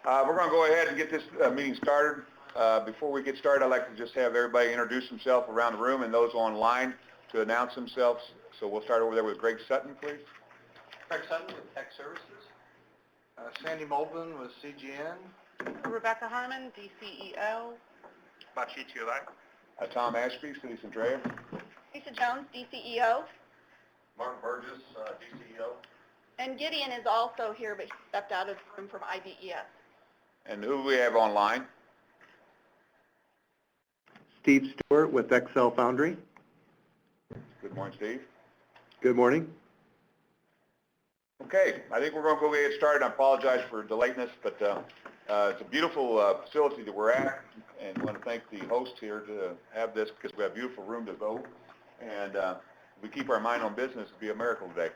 We're going to go ahead and get this meeting started. Before we get started, I'd like to just have everybody introduce themselves around the room and those online to announce themselves. So we'll start over there with Greg Sutton, please. Greg Sutton with Tech Services. Sandy Moldman with CGN. Rebecca Harmon, DCEO. Bachit Ulai. Tom Ashby, City Centralia. Lisa Jones, DCEO. Martin Burgess, DCEO. And Gideon is also here, but he stepped out of the room from IWIB. And who do we have online? Steve Stewart with Excel Foundry. Good morning, Steve. Good morning. Okay, I think we're going to go get started. I apologize for the lateness, but it's a beautiful facility that we're at, and I want to thank the host here to have this because we have a beautiful room to go, and if we keep our mind on business, it'll be a miracle today.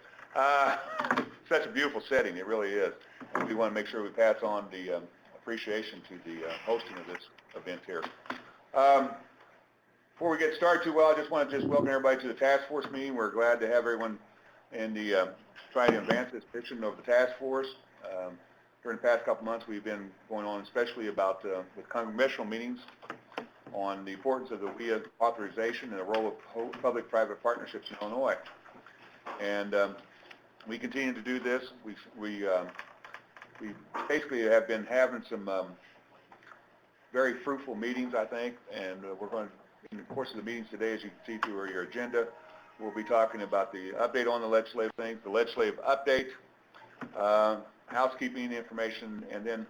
Such a beautiful setting, it really is, and we want to make sure we pass on the appreciation to the hosting of this event here. Before we get started too well, I just want to welcome everybody to the task force meeting. We're glad to have everyone in the trying to advance this mission of the task force. During the past couple months, we've been going on, especially about with congressional meetings, on the importance of the WIA authorization and the role of public-private partnerships in Illinois. And we continue to do this. We basically have been having some very fruitful meetings, I think, and we're going to, in the course of the meetings today, as you can see through your agenda, we'll be talking about the update on the legislative things, the legislative update, housekeeping information, and then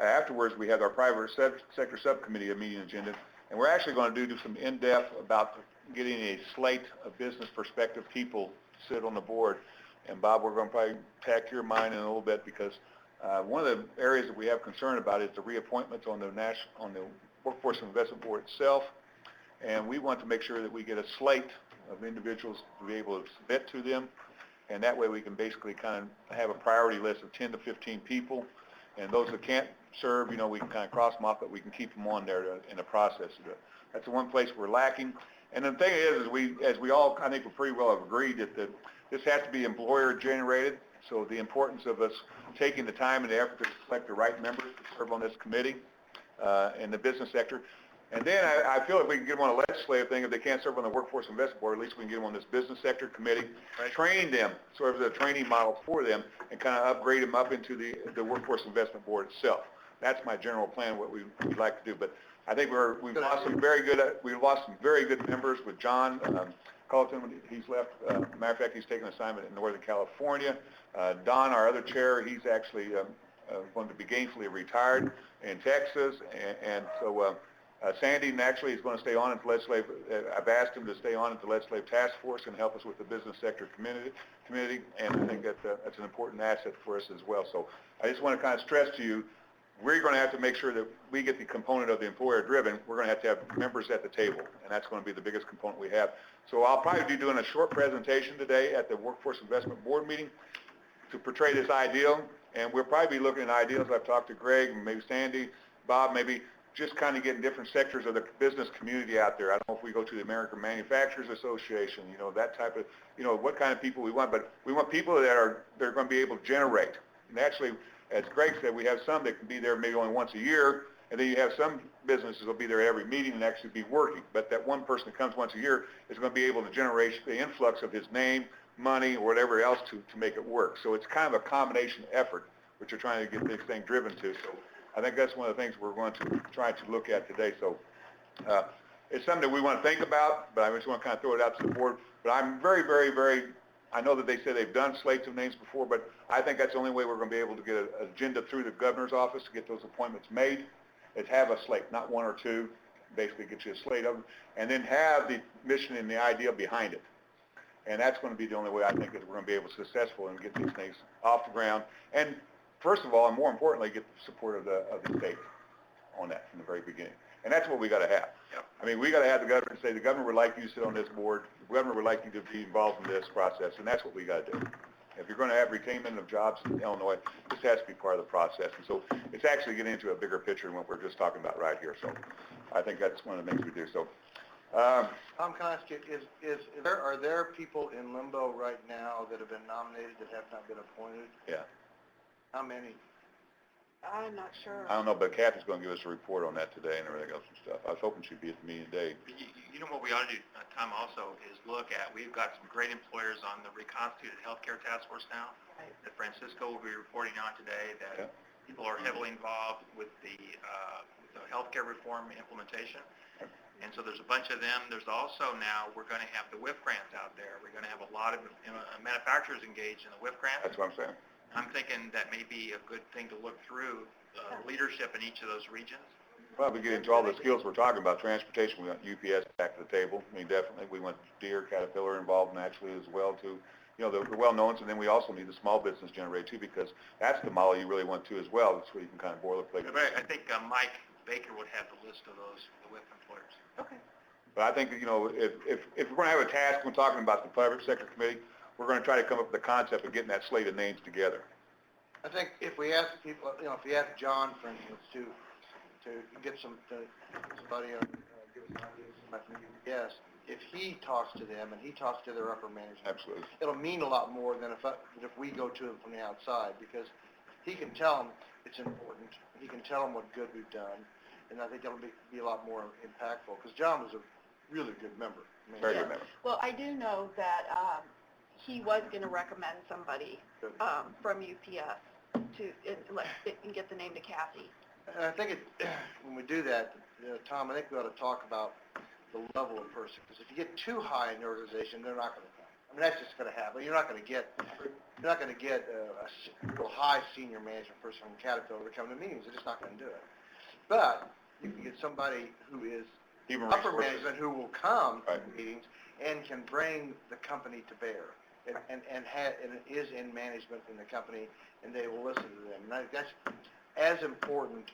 afterwards we have our private sector subcommittee meeting agenda, and we're actually going to do some in-depth about getting a slate of business perspective people to sit on the board. And Bob, we're going to probably tack your mind in a little bit because one of the areas that we have concern about is the reappointments on the Workforce Investment Board itself, and we want to make sure that we get a slate of individuals to be able to submit to them, and that way we can basically kind of have a priority list of 10 to 15 people, and those that can't serve, you know, we can kind of cross them off, but we can keep them on there in the process. That's the one place we're lacking. And the thing is as we all, I think, we pretty well have agreed that this has to be employer generated, so the importance of us taking the time and the effort to select the right members to serve on this committee in the business sector. And then I feel if we can get them on a legislative thing, if they can't serve on the Workforce Investment Board, at least we can get them on this business sector committee, train them, sort of the training model for them, and kind of upgrade them up into the Workforce Investment Board itself. That's my general plan, what we'd like to do. But I think we've lost some very good members with John Culleton. He's left. Matter of fact, he's taken an assignment in Northern California. Don, our other chair, he's actually going to be gainfully retired in Texas, and so. Sandy naturally is going to stay on at the legislative. I've asked him to stay on at the legislative task force and help us with the business sector committee, and I think that's an important asset for us as well. So I just want to kind of stress to you, we're going to have to make sure that we get the component of the employer-driven. We're going to have members at the table, and that's going to be the biggest component we have. So I'll probably be doing a short presentation today at the Workforce Investment Board meeting to portray this ideal, and we'll probably be looking at ideals. I've talked to Greg, maybe Sandy, Bob, maybe just kind of getting different sectors of the business community out there. I don't know if we go to the American Manufacturers Association, you know, that type of, you know, what kind of people we want, but we want people they're going to be able to generate. And actually, as Greg said, we have some that can be there maybe only once a year, and then you have some businesses that will be there every meeting and actually be working. But that one person that comes once a year is going to be able to generate the influx of his name, money, or whatever else to make it work. So it's kind of a combination effort, which we're trying to get this thing driven to. So I think that's one of the things we're going to try to look at today. So it's something that we want to think about, but I just want to kind of throw it out to the board. But I'm very, very, very, I know that they say they've done slates of names before, but I think that's the only way we're going to be able to get an agenda through the governor's office to get those appointments made, is have a slate, not one or two, basically get you a slate of them, and then have the mission and the idea behind it. And that's going to be the only way I think that we're going to be able to be successful and get these things off the ground. And first of all, and more importantly, get the support of the state on that from the very beginning. And that's what we got to have. Yep. I mean, we got to have the governor say, the governor would like you to sit on this board, the governor would like you to be involved in this process, and that's what we got to do. If you're going to have retainment of jobs in Illinois, this has to be part of the process. And so it's actually getting into a bigger picture than what we're just talking about right here. So I think that's one of the things we do. So, Tom, can I ask you, are there people in limbo right now that have been nominated that have not been appointed? Yeah. How many? I'm not sure. I don't know, but Kathy's going to give us a report on that today and everything else and stuff. I was hoping she'd be at the meeting today. You know what we ought to do, Tom, also, is look at, we've got some great employers on the reconstituted healthcare task force now, Right. that Francisco will be reporting on today, that Yeah. people are heavily involved with the healthcare reform implementation. And so there's a bunch of them. There's also now, we're going to have the WIP grants out there. We're going to have a lot of manufacturers engaged in the WIP grants. That's what I'm saying. I'm thinking that may be a good thing to look through leadership in each of those regions. Well, we get into all the skills we're talking about. Transportation, we want UPS back to the table. I mean, definitely. We want Deere, Caterpillar involved naturally as well, too. You know, the well-knowns, and then we also need the small business generator, too, because that's the model you really want, too, as well. That's where you can kind of boilerplate. But I think Mike Baker would have the list of those, the WIP employers. Okay. But I think, you know, if we're going to have a task when talking about the private sector committee, we're going to try to come up with the concept of getting that slate of names together. I think if we ask people, you know, if we ask John, for instance, to get somebody, give us an idea, somebody from UPS, if he talks to them and he talks to their upper management, Absolutely. it'll mean a lot more than if we go to him from the outside, because he can tell them it's important, he can tell them what good we've done, and I think that'll be a lot more impactful, because John was a really good member. I mean, Very Yeah. good member. Well, I do know that he was going to recommend somebody from UPS and get the name to Kathy. And I think when we do that, Tom, I think we ought to talk about the level of person, because if you get too high in the organization, they're not going to come. I mean, that's just going to happen. You're not going to get a real high senior management person from Caterpillar to come to meetings. They're just not going to do it. But you can get somebody who is Human upper resources. management who will come Right. to meetings and can bring the company to bear, and is in management in the company, and they will listen to them. And I think that's as important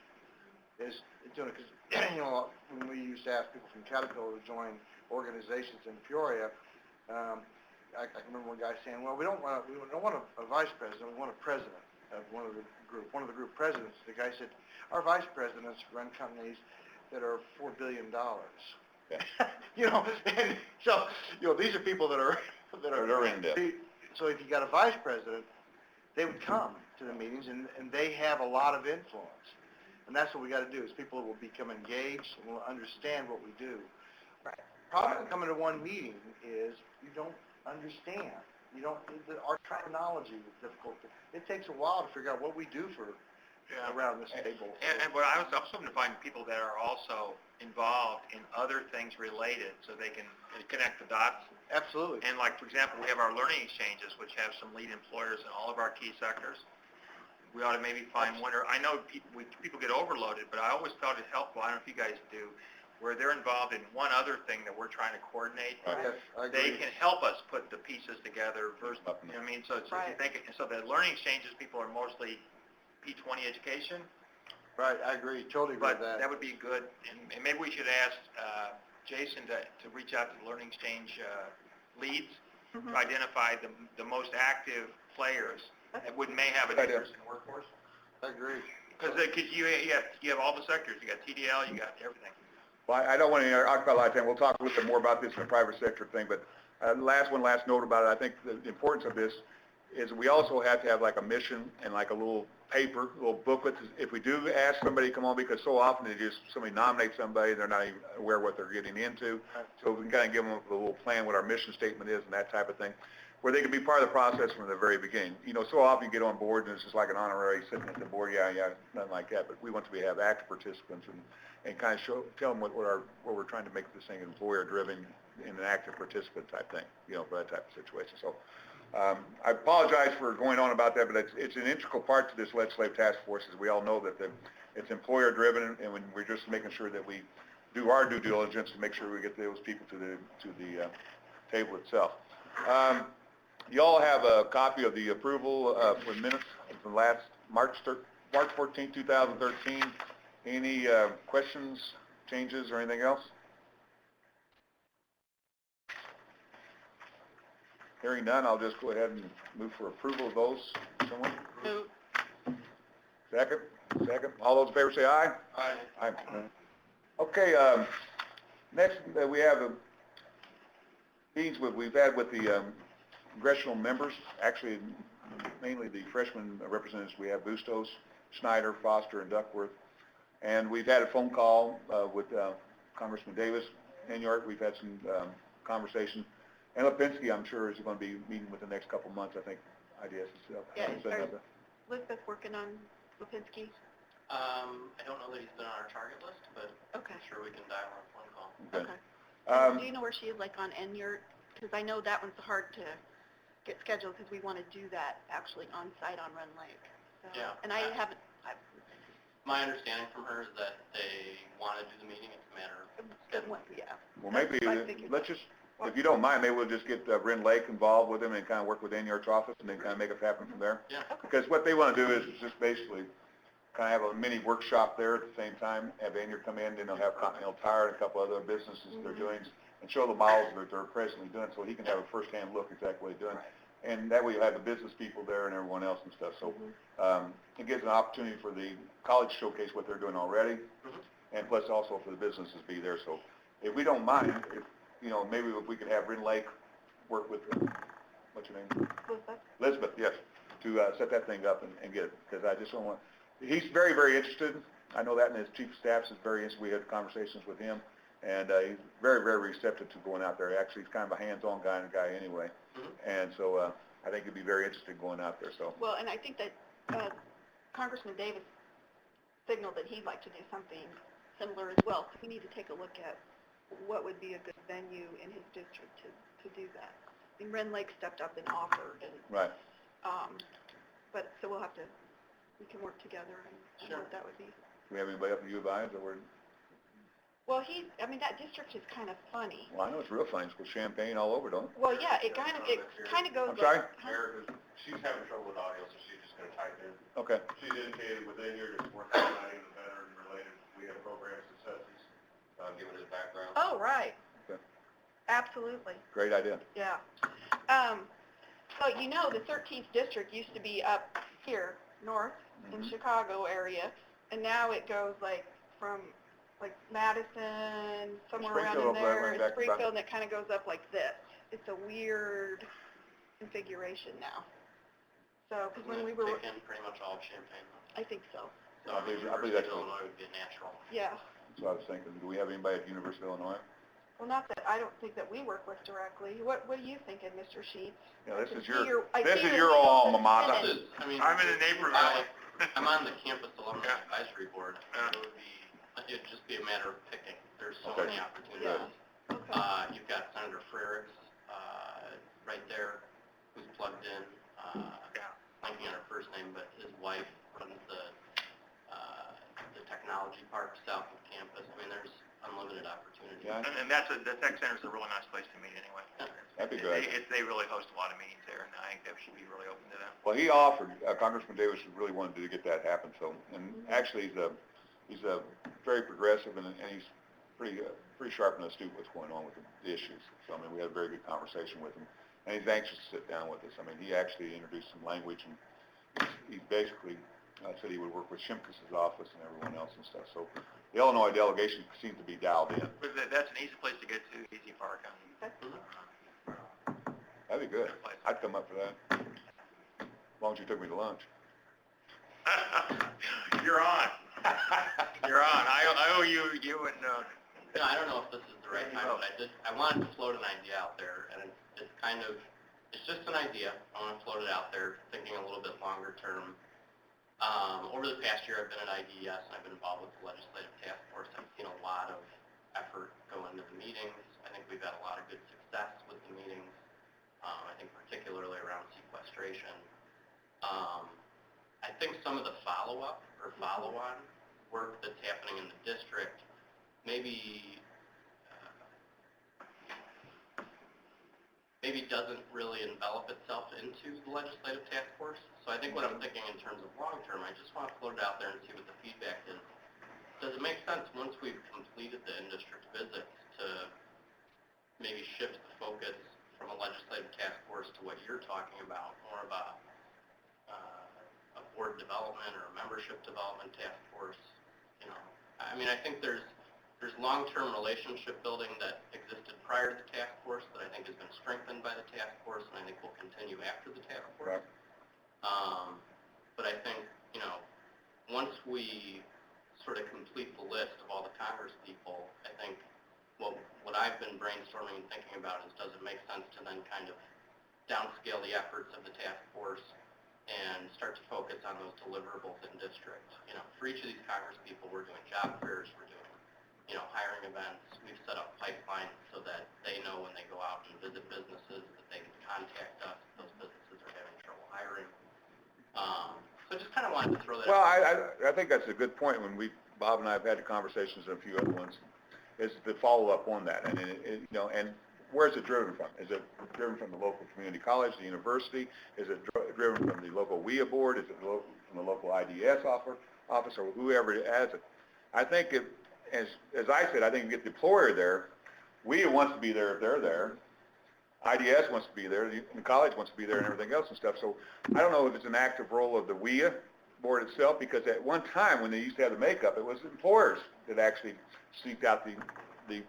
as doing it, because, you know, when we used to ask people from Caterpillar to join organizations in Peoria, I can remember one guy saying, well, we don't want a vice president, we want a president of one of the group. One of the group presidents, the guy said, our vice presidents run companies that are $4 billion. Yeah. You know, and so, you know, these are people that are They're in depth. So if you got a vice president, they would come to the meetings, and they have a lot of influence. And that's what we got to do, is people will become engaged and will understand what we do. Right. Problem with coming to one meeting is you don't understand. Our terminology is difficult. It takes a while to figure out what we do for around this table. And what I was also hoping to find people that are also involved in other things related, so they can connect the dots. Absolutely. And like, for example, we have our learning exchanges, which have some lead employers in all of our key sectors. We ought to maybe find one, or I know people get overloaded, but I always felt it helpful, I don't know if you guys do, where they're involved in one other thing that we're trying to coordinate. Right. Yes, I They agree. can help us put the pieces together versus, Up you know what I mean? So it's, if you Right. think, so the learning exchanges, people are mostly P20 education, Right, I agree, totally agree but with that would be good, and maybe we should ask Jason to reach out to the learning exchange leads, to identify the most active players that may have an Good idea. interest in the workforce. I agree. Because you have all the sectors, you got TDL, you got everything. Well, I don't want to occupy a lot of time. We'll talk a little bit more about this in the private sector thing, but last note about it, I think the importance of this is we also have to have like a mission and like a little paper, a little booklet. If we do ask somebody to come on, because so often somebody nominates somebody, they're not even aware what they're getting into. So we can kind of give them a little plan, what our mission statement is and that type of thing, where they can be part of the process from the very beginning. You know, so often you get on board and it's just like an honorary sitting at the board, nothing like that. But we want to have active participants and kind of tell them what we're trying to make this thing employer-driven and an active participant type thing, you know, for that type of situation. So I apologize for going on about that, but it's an integral part to this legislative task force, as we all know that it's employer-driven, and when we're just making sure that we do our due diligence to make sure we get those people to the table itself. You all have a copy of the approval for minutes from last March 14, 2013. Any questions, changes, or anything else? Hearing none, I'll just go ahead and move for approval of those. Someone? Move. Second? All those in favor say aye. Aye. Aye. Okay, next we have meetings we've had with the congressional members, actually mainly the freshman representatives. We have Bustos, Schneider, Foster, and Duckworth. And we've had a phone call with Congressman Davis in York. We've had some conversation. And Lipinski, I'm sure, is going to be meeting with the next couple of months, I think, IDS is Yeah, setting up Elizabeth working on Lipinski? I don't know that he's been on our target list, but Okay. I'm sure we can dial on a phone call. Okay. Do you know where she is, like on Enyart? Because I know that one's hard to get scheduled because we want to do that actually on site on Run Lake. So, Yeah. And I haven't, My understanding from her is that they want to do the meeting, it's a matter of scheduling. yeah. Well, maybe, That's what I figured. let's just, if you don't mind, maybe we'll just get Bryn Lake involved with them and kind of work with Enyart's office and then kind of make it happen from there. Yeah. Because what they want to do is just basically kind of have a mini workshop there at the same time, have Enyart come in, then they'll have Continental Tire and a couple other businesses they're doing, and show the models that they're presently doing, so he can have a first-hand look exactly what they're doing. And that way you'll have the business people there and everyone else and stuff. So it gives an opportunity for the college to showcase what they're doing already, and plus also for the businesses to be there. So if we don't mind, if, you know, maybe if we could have Bryn Lake work with, what's your name? Elizabeth, yes, to set that thing up and get it, because I just don't want, he's very, very interested. I know that, and his chief of staff is very interested. We had conversations with him, and he's very, very receptive to going out there. Actually, he's kind of a hands-on guy anyway, and so I think he'd be very interested in going out there. So. Well, and I think that Congressman Davis signaled that he'd like to do something similar as well. So we need to take a look at what would be a good venue in his district to do that. I mean, Ren Lake stepped up and offered, and Right. but so we can work together and what that would be. Do we have anybody up in IWIB that we're? Well, I mean, that district is kind of funny. Well, I know it's real funny. It's with Champagne all over, don't it? Well, yeah, it kind of goes I'm sorry? like, She's having trouble with audio, so she's just going to type in. Okay. She's indicated within here to work on that even better and related. We have program successes, given his background. Oh, right. Okay. Absolutely. Great idea. Yeah. So you know, the 13th district used to be up here, north, in Chicago area, and now it goes like from like Madison, somewhere around in Springfield, there, right and back to Springfield, and it kind of goes up like this. It's a weird configuration now. So, because when we were, Take in pretty much all of Champaign. I think so. So I believe University that's of Illinois would be a natural. Yeah. That's what I was thinking. Do we have anybody at the University of Illinois? Well, not that, I don't think that we work with directly. What are you thinking, Mr. Sheets? Yeah, this I is can see your legal alma mater. superintendent. I mean, I'm in the Naperville. I'm on the campus alumni advisory board. It'd just be a matter of picking. There's so Okay. many opportunities. Yeah. Okay. You've got Senator Frericks, right there, who's plugged in, blanking on her first name, but his wife runs the technology park south of campus. I mean, there's unlimited opportunity. Yeah. And the tech center's a really nice place to meet anyway. That'd be good. They really host a lot of meetings there, and I think that should be really open to them. Well, he offered, Congressman Davis really wanted to get that happen, so, and actually he's a very progressive and he's pretty sharp and astute what's going on with the issues. So, I mean, we had a very good conversation with him, and he's anxious to sit down with us. I mean, he actually introduced some language, and he basically said he would work with Shimkus's office and everyone else and stuff. So the Illinois delegation seems to be dialed in. But that's an easy place to get to, easy park. That'd be good. I'd come up for that, as long as you took me to lunch. You're on. You're on. I owe you and, No, I don't know if this is the right time, but I wanted to float an idea out there, and it's just an idea. I want to float it out there, thinking a little bit longer term. Over the past year, I've been at IDES, and I've been involved with the legislative task force. I've seen a lot of effort go into the meetings. I think we've had a lot of good success with the meetings, I think particularly around sequestration. I think some of the follow-up or follow-on work that's happening in the district maybe doesn't really envelop itself into the legislative task force. So I think what I'm thinking in terms of long-term, I just want to float it out there and see what the feedback is. Does it make sense once we've completed the in-district visits to maybe shift the focus from a legislative task force to what you're talking about, more of a board development or a membership development task force? You know, I mean, I think there's long-term relationship building that existed prior to the task force that I think has been strengthened by the task force, and I think will continue after the task force. Right. But I think, you know, once we sort of complete the list of all the Congress people, I think what I've been brainstorming and thinking about is, does it make sense to then kind of downscale the efforts of the task force and start to focus on those deliverables in district. You know, for each of these Congress people, we're doing job fairs, we're doing, you know, hiring events. We've set up pipelines so that they know when they go out and visit businesses that they can contact us if those businesses are having trouble hiring. So just kind of wanted to throw that Well, out. I think that's a good point when Bob and I have had the conversations and a few other ones, is the follow-up on that. And, you know, and where's it driven from? Is it driven from the local community college, the university? Is it driven from the local WIA board? Is it from the local IDS office or whoever has it? I think as I said, I think you get the employer there. WIA wants to be there if they're there. IDS wants to be there, the college wants to be there and everything else and stuff. So I don't know if it's an active role of the WIA board itself, because at one time when they used to have the makeup, it was employers that actually seeked out the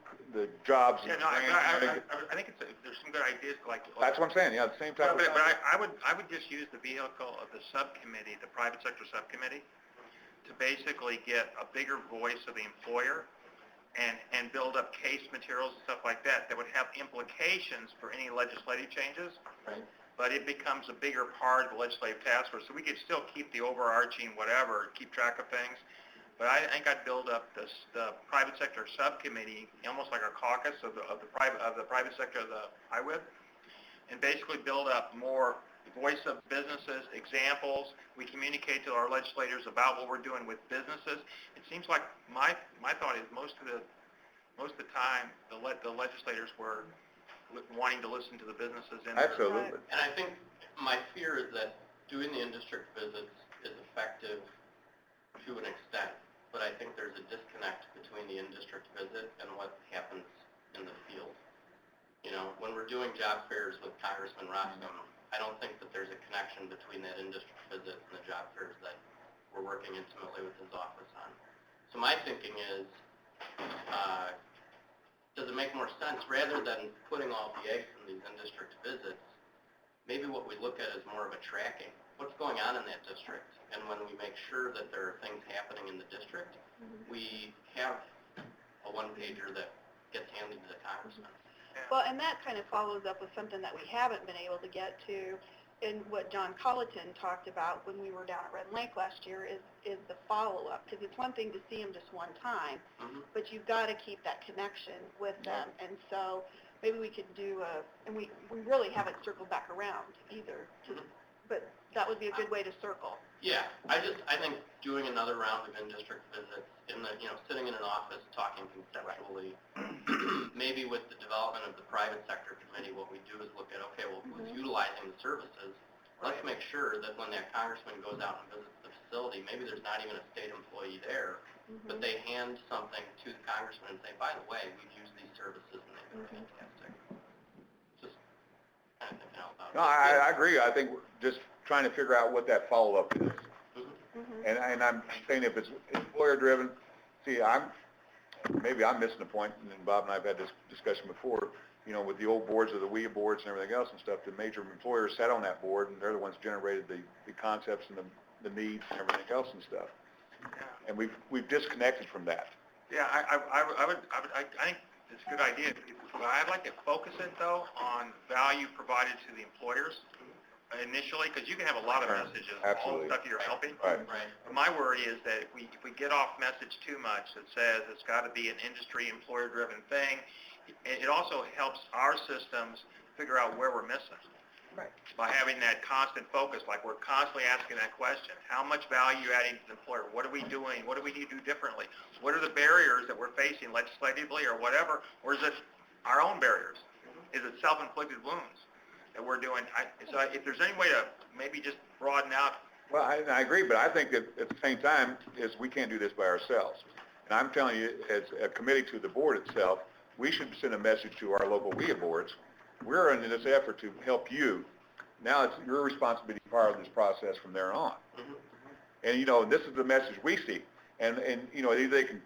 jobs. Yeah, no, I think there's some good ideas, like. That's what I'm saying, yeah, at the same time. But I would just use the vehicle of the subcommittee, the private sector subcommittee, to basically get a bigger voice of the employer and build up case materials and stuff like that would have implications for any legislative changes. Right. But it becomes a bigger part of the legislative task force, so we could still keep the overarching whatever, keep track of things. But I think I'd build up the private sector subcommittee, almost like a caucus of the private sector of the IWIB, and basically build up more voice of businesses, examples. We communicate to our legislators about what we're doing with businesses. It seems like my thought is most of the time the legislators were wanting to listen to the businesses in there. Absolutely. And I think my fear is that doing the in-district visits is effective to an extent, but I think there's a disconnect between the in-district visit and what happens in the field. You know, when we're doing job fairs with Congressman Rostam, I don't think that there's a connection between that in-district visit and the job fairs that we're working intimately with his office on. So my thinking is, does it make more sense, rather than putting all the eggs in these in-district visits, maybe what we look at is more of a tracking. What's going on in that district? And when we make sure that there are things happening in the district, we have a one-pager that gets handed to the congressman. Well, and that kind of follows up with something that we haven't been able to get to in what John Colleton talked about when we were down at Red Lake last year is the follow-up. Because it's one thing to see them just one time, but you've got to keep that connection with them. And so maybe we could do and we really haven't circled back around either, but that would be a good way to circle. Yeah, I think doing another round of in-district visits, sitting in an office talking conceptually, maybe with the development of the private sector committee, what we do is look at, okay, well, who's utilizing the services? Let's make sure that when that congressman goes out and visits the facility, maybe there's not even a state employee there, but they hand something to the congressman and say, by the way, we've used these services and they've been fantastic. Just kind of thinking out loud. No, I agree. I think we're just trying to figure out what that follow-up is. And I'm saying if it's employer-driven, see, maybe I'm missing the point, and Bob and I have had this discussion before, with the old boards of the WIA boards and everything else and stuff, the major employers sat on that board, and they're the ones who generated the concepts and the needs and everything else and stuff. Yeah. And we've disconnected from that. Yeah, I think it's a good idea. I'd like to focus it, though, on value provided to the employers initially, because you can have a lot of messages, all the stuff you're helping. Right. But my worry is that if we get off message too much that says it's got to be an industry employer-driven thing, it also helps our systems figure out where we're missing. Right. By having that constant focus, like we're constantly asking that question, how much value are you adding to the employer? What are we doing? What do we need to do differently? What are the barriers that we're facing legislatively or whatever? Or is it our own barriers? Is it self-inflicted wounds that we're doing? So if there's any way to maybe just broaden out. Well, I agree, but I think that at the same time is we can't do this by ourselves. And I'm telling you, as a committee to the board itself, we should send a message to our local WIA boards. We're in this effort to help you. Now it's your responsibility to be part of this process from there on. And, this is the message we see. And either they can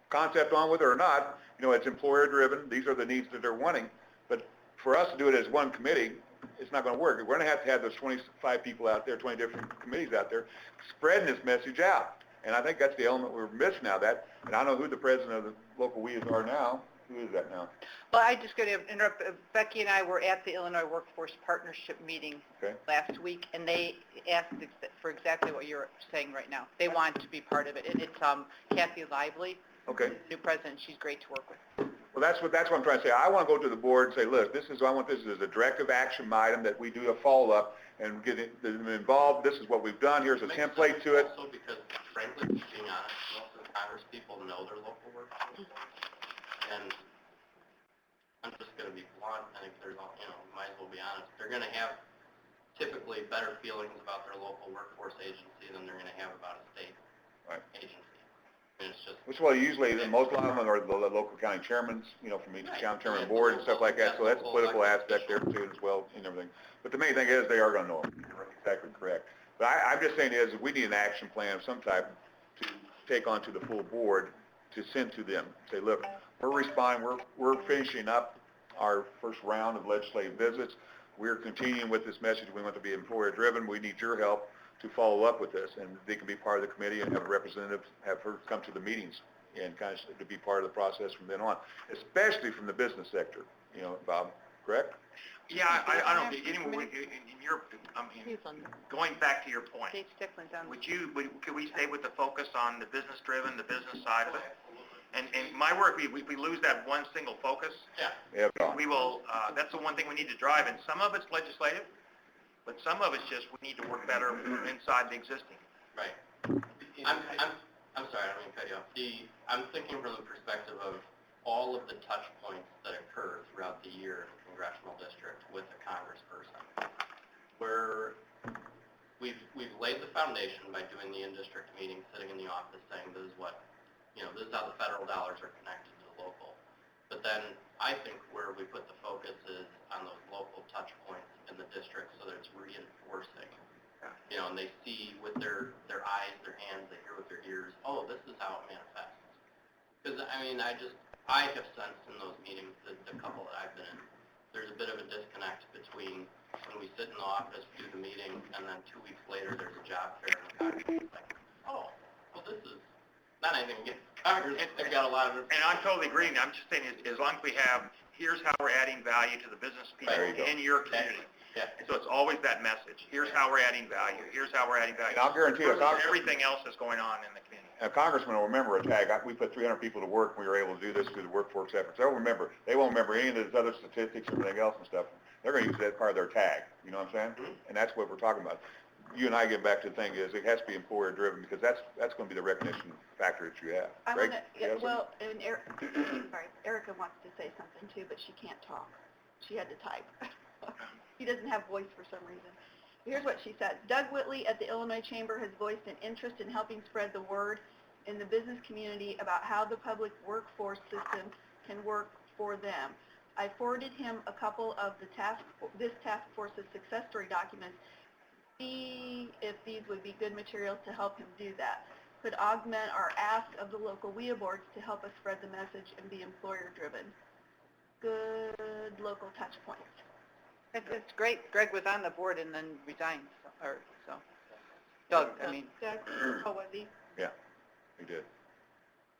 concept on with it or not. It's employer-driven. These are the needs that they're wanting. But for us to do it as one committee, it's not going to work. We're going to have those 25 people out there, 20 different committees out there, spreading this message out. And I think that's the element we're missing now, that, and I don't know who the president of the local WEAs are now. Who is that now? Well, I just going to interrupt. Becky and I were at the Illinois Workforce Partnership meeting Okay. last week, and they asked for exactly what you're saying right now. They want to be part of it, and it's Kathy Lively, Okay. new president. She's great to work with. Well, that's what I'm trying to say. I want to go to the board and say, look, I want this as a directive action item, that we do a follow-up and get them involved. This is what we've done. Here's a Makes template sense to it. Also because, frankly, being honest, most of the Congress people know their local workforce. And I'm just going to be blunt, I think there's, might as well be honest. They're going to have typically better feelings about their local workforce agency than they're going to have about a state agency. And it's just... Which, well, usually, most of them are the local county chairmen, from each county chairman board and stuff like that, so that's a political aspect there too as well, and everything. But the main thing is, they are going to know them. You're exactly correct. But I'm just saying is, we need an action plan of some type to take on to the full board, to send to them. Say, look, we're responding, we're finishing up our first round of legislative visits. We're continuing with this message. We want to be employer-driven. We need your help to follow up with this, and they can be part of the committee and have a representative, have her come to the meetings and kind of to be part of the process from then on, especially from the business sector, Bob, correct? Yeah, I don't, anyway, in your, going back to your point, Dave Stickland's on. could we stay with the focus on the business-driven, the business side of it? And my work, we lose that one single focus, Yeah. we will, that's the one thing we need to drive, and some of it's legislative, but some of it's just, we need to work better inside the existing. Right. I'm sorry, I don't mean to cut you off. I'm thinking from the perspective of all of the touch points that occur throughout the year in a congressional district with a congressperson, where we've laid the foundation by doing the in-district meeting, sitting in the office saying this is what, this is how the federal dollars are connected to the local. But then I think where we put the focus is on those local touch points in the district, so that it's reinforcing. And they see with their eyes, their hands, they hear with their ears, oh, this is how it manifests. Because, I have sensed in those meetings, the couple that I've been in, there's a bit of a disconnect between when we sit in the office, do the meeting, and then 2 weeks later, there's a job fair in the Congress. It's like, oh, well, this is not anything against Congress. They've got a lot of... And I'm totally agreeing. I'm just saying, as long as we have, here's how we're adding value to the business people in your community. Yeah. And so it's always that message. Here's how we're adding value. Here's how we're adding value. And I'll guarantee you, everything else that's going on in the community. a congressman will remember a tag. We put 300 people to work, and we were able to do this through the workforce efforts. They'll remember. They won't remember any of those other statistics or anything else and stuff. They're going to use that part of their tag. You know what I'm saying? And that's what we're talking about. You and I get back to the thing is, it has to be employer-driven, because that's going to be the recognition factor that you have. I Greg, want you have to, well, and sorry, Erica wants to say something too, but she can't talk. She had to type. She doesn't have voice for some reason. Here's what she said. Doug Whitley at the Illinois Chamber has voiced an interest in helping spread the word in the business community about how the public workforce system can work for them. I forwarded him a couple of this task force's success story documents. See if these would be good materials to help him do that. Could augment our ask of the local WIA boards to help us spread the message and be employer-driven. Good local touch points. It's great. Greg was on the board and then resigned, so. Doug, Doug, oh, was he? Yeah, he did.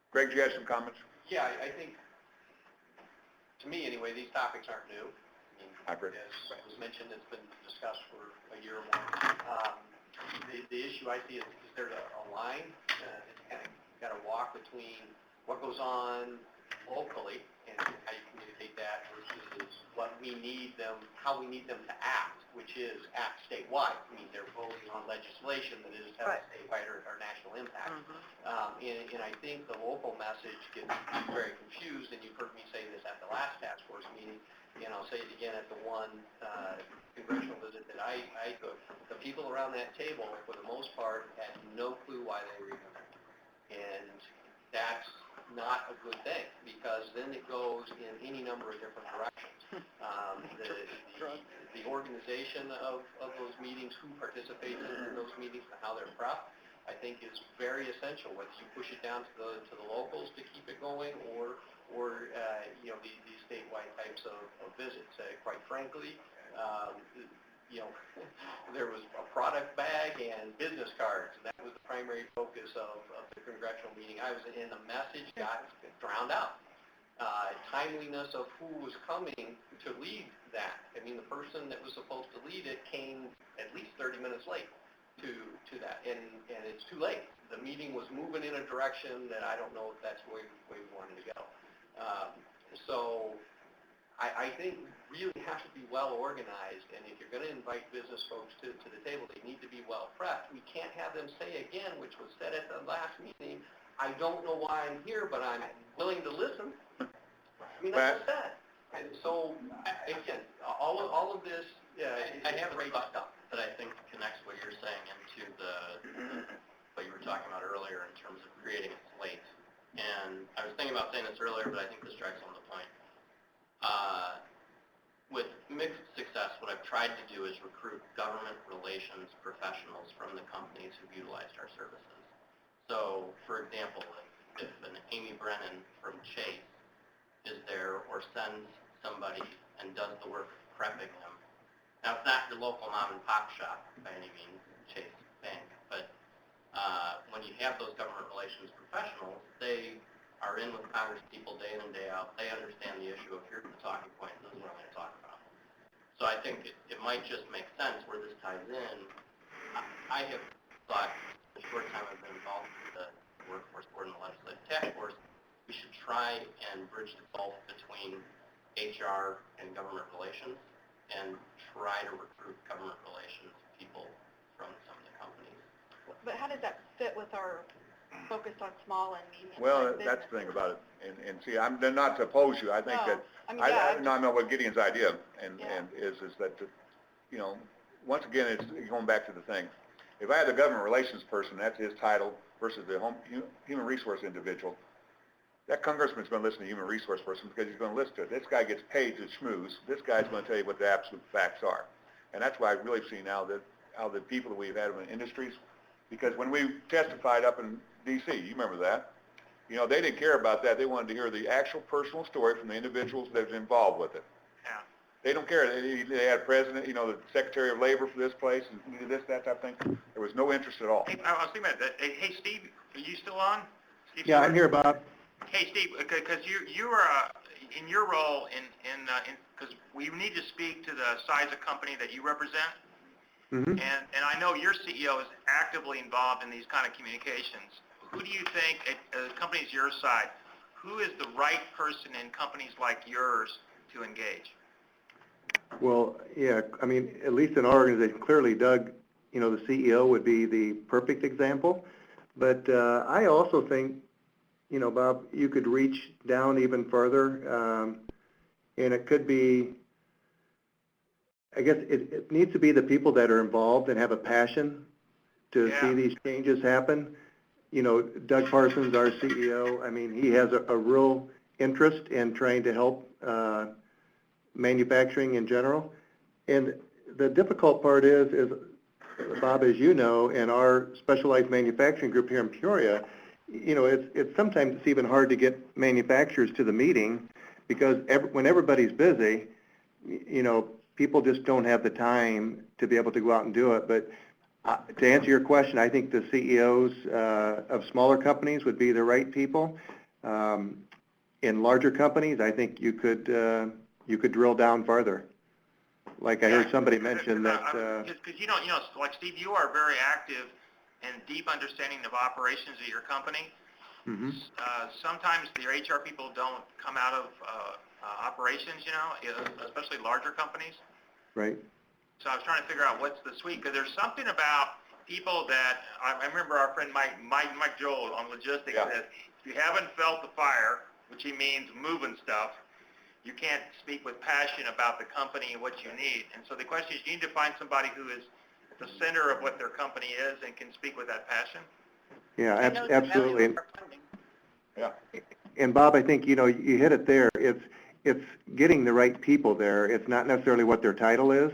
Greg, do you have some comments? Yeah, I think, to me anyway, these topics aren't new. I agree. As was mentioned, it's been discussed for a year or more. The issue I see is there's a line, it's kind of got to walk between what goes on locally and how you communicate that versus what we need them, how we need them to act, which is act statewide. I mean, they're voting on legislation that is have a statewide or national impact. And I think the local message gets very confused, and you've heard me say this at the last task force meeting, and I'll say it again at the one congressional visit that I took. The people around that table, for the most part, had no clue why they were even there. And that's not a good thing, because then it goes in any number of different directions. The organization of those meetings, who participates in those meetings, and how they're prepped, I think is very essential, whether you push it down to the locals to keep it going, or these statewide types of visits. Quite frankly, there was a product bag and business cards, and that was the primary focus of the congressional meeting. I was in, the message got drowned out. Timeliness of who was coming to lead that. I mean, the person that was supposed to lead it came at least 30 minutes late to that, and it's too late. The meeting was moving in a direction that I don't know if that's where we wanted to go. So I think really have to be well organized, and if you're going to invite business folks to the table, they need to be well prepped. We can't have them say again, which was said at the last meeting, I don't know why I'm here, but I'm willing to listen. I mean, that's what's said. And so, again, all of this, I have a great thought stuff. that I think connects what you're saying into what you were talking about earlier in terms of creating a slate. And I was thinking about saying this earlier, but I think this strikes on the point. With mixed success, what I've tried to do is recruit government relations professionals from the companies who've utilized our services. So, for example, if an Amy Brennan from Chase is there or sends somebody and does the work of prepping them. Now, it's not your local mom and pop shop by any means, Chase Bank, but when you have those government relations professionals, they are in with Congress people day in and day out. They understand the issue of here's the talking point, and this is what I'm going to talk about. So I think it might just make sense where this ties in. I have thought, the short time I've been involved with the workforce board and the legislative task force, we should try and bridge the gulf between HR and government relations and try to recruit government relations people from some of the companies. But how does that fit with our focus on small and medium? Well, that's the thing about it. And see, I'm not to oppose you. I think No, that, I mean, yeah, I know what Gideon's idea Yeah. and is that, once again, it's going back to the thing. If I had the government relations person, that's his title, versus the human resource individual, that congressman's going to listen to the human resource person because he's going to listen to it. This guy gets paid to schmooze. This guy's going to tell you what the absolute facts are. And that's why I really see now that how the people that we've had in the industries, because when we testified up in D.C., you remember that, they didn't care about that. They wanted to hear the actual personal story from the individuals that was involved with it. Yeah. They don't care. They had a president, the Secretary of Labor for this place, and this, that type of thing. There was no interest at all. Hey, I was thinking about that. Hey, Steve, are you still on? Steve Yeah, Stewart? I'm here, Bob. Hey, Steve, because you are in your role because we need to speak to the size of company that you represent, Mm-hmm. and I know your CEO is actively involved in these kind of communications. Who do you think, at companies your size, who is the right person in companies like yours to engage? Well, yeah, I mean, at least in our organization, clearly Doug, the CEO would be the perfect example. But I also think, Bob, you could reach down even further, and it could be, I guess it needs to be the people that are involved and have a passion to see these changes happen. Doug Parsons, our CEO, I mean, he has a real interest in trying to help manufacturing in general. And the difficult part is, Bob, as you know, in our specialized manufacturing group here in Peoria, it's sometimes it's even hard to get manufacturers to the meeting because when everybody's busy, people just don't have the time to be able to go out and do it. But to answer your question, I think the CEOs of smaller companies would be the right people. In larger companies, I think you could drill down farther. Like I heard somebody mention that. Because like Steve, you are very active and deep understanding of operations of your company. Mm-hmm. Sometimes your HR people don't come out of operations, especially larger companies. Right. So I was trying to figure out what's the sweet, because there's something about people that, I remember our friend Mike Joel on logistics said, if you haven't felt the fire, which he means moving stuff, you can't speak with passion about the company and what you need. And so the question is, you need to find somebody who is at the center of what their company is and can speak with that passion. Yeah, And knows the value absolutely. of our funding. Yeah. And Bob, I think, you hit it there. It's getting the right people there. It's not necessarily what their title is.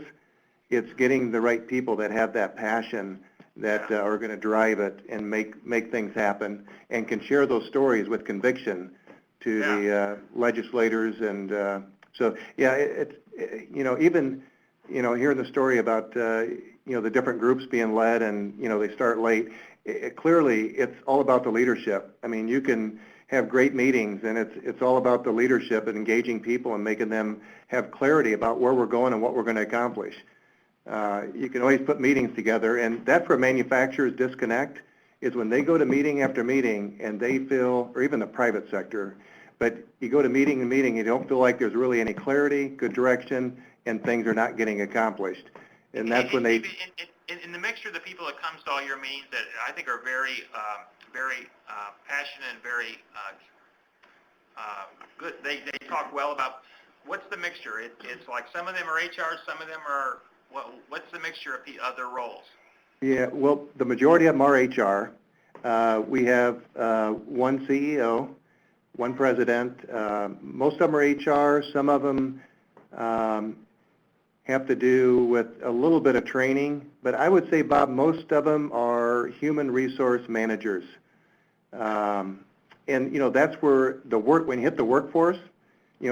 It's getting the right people that have that passion that are going to drive it and make things happen and can share those stories with conviction to the legislators. And so, yeah, even hearing the story about, the different groups being led and, they start late, clearly it's all about the leadership. I mean, you can have great meetings and it's all about the leadership and engaging people and making them have clarity about where we're going and what we're going to accomplish. You can always put meetings together, and that's where manufacturers disconnect, is when they go to meeting after meeting and they feel, or even the private sector, but you go to meeting to meeting, you don't feel like there's really any clarity, good direction, and things are not getting accomplished. And that's when they... In the mixture of the people that comes to all your meetings that I think are very passionate and very good, they talk well about, what's the mixture? It's like some of them are HR, some of them are, what's the mixture of the other roles? Yeah, well, the majority of them are HR. We have one CEO, one president. Most of them are HR. Some of them have to do with a little bit of training. But I would say, Bob, most of them are human resource managers. And, that's where the work, when you hit the workforce,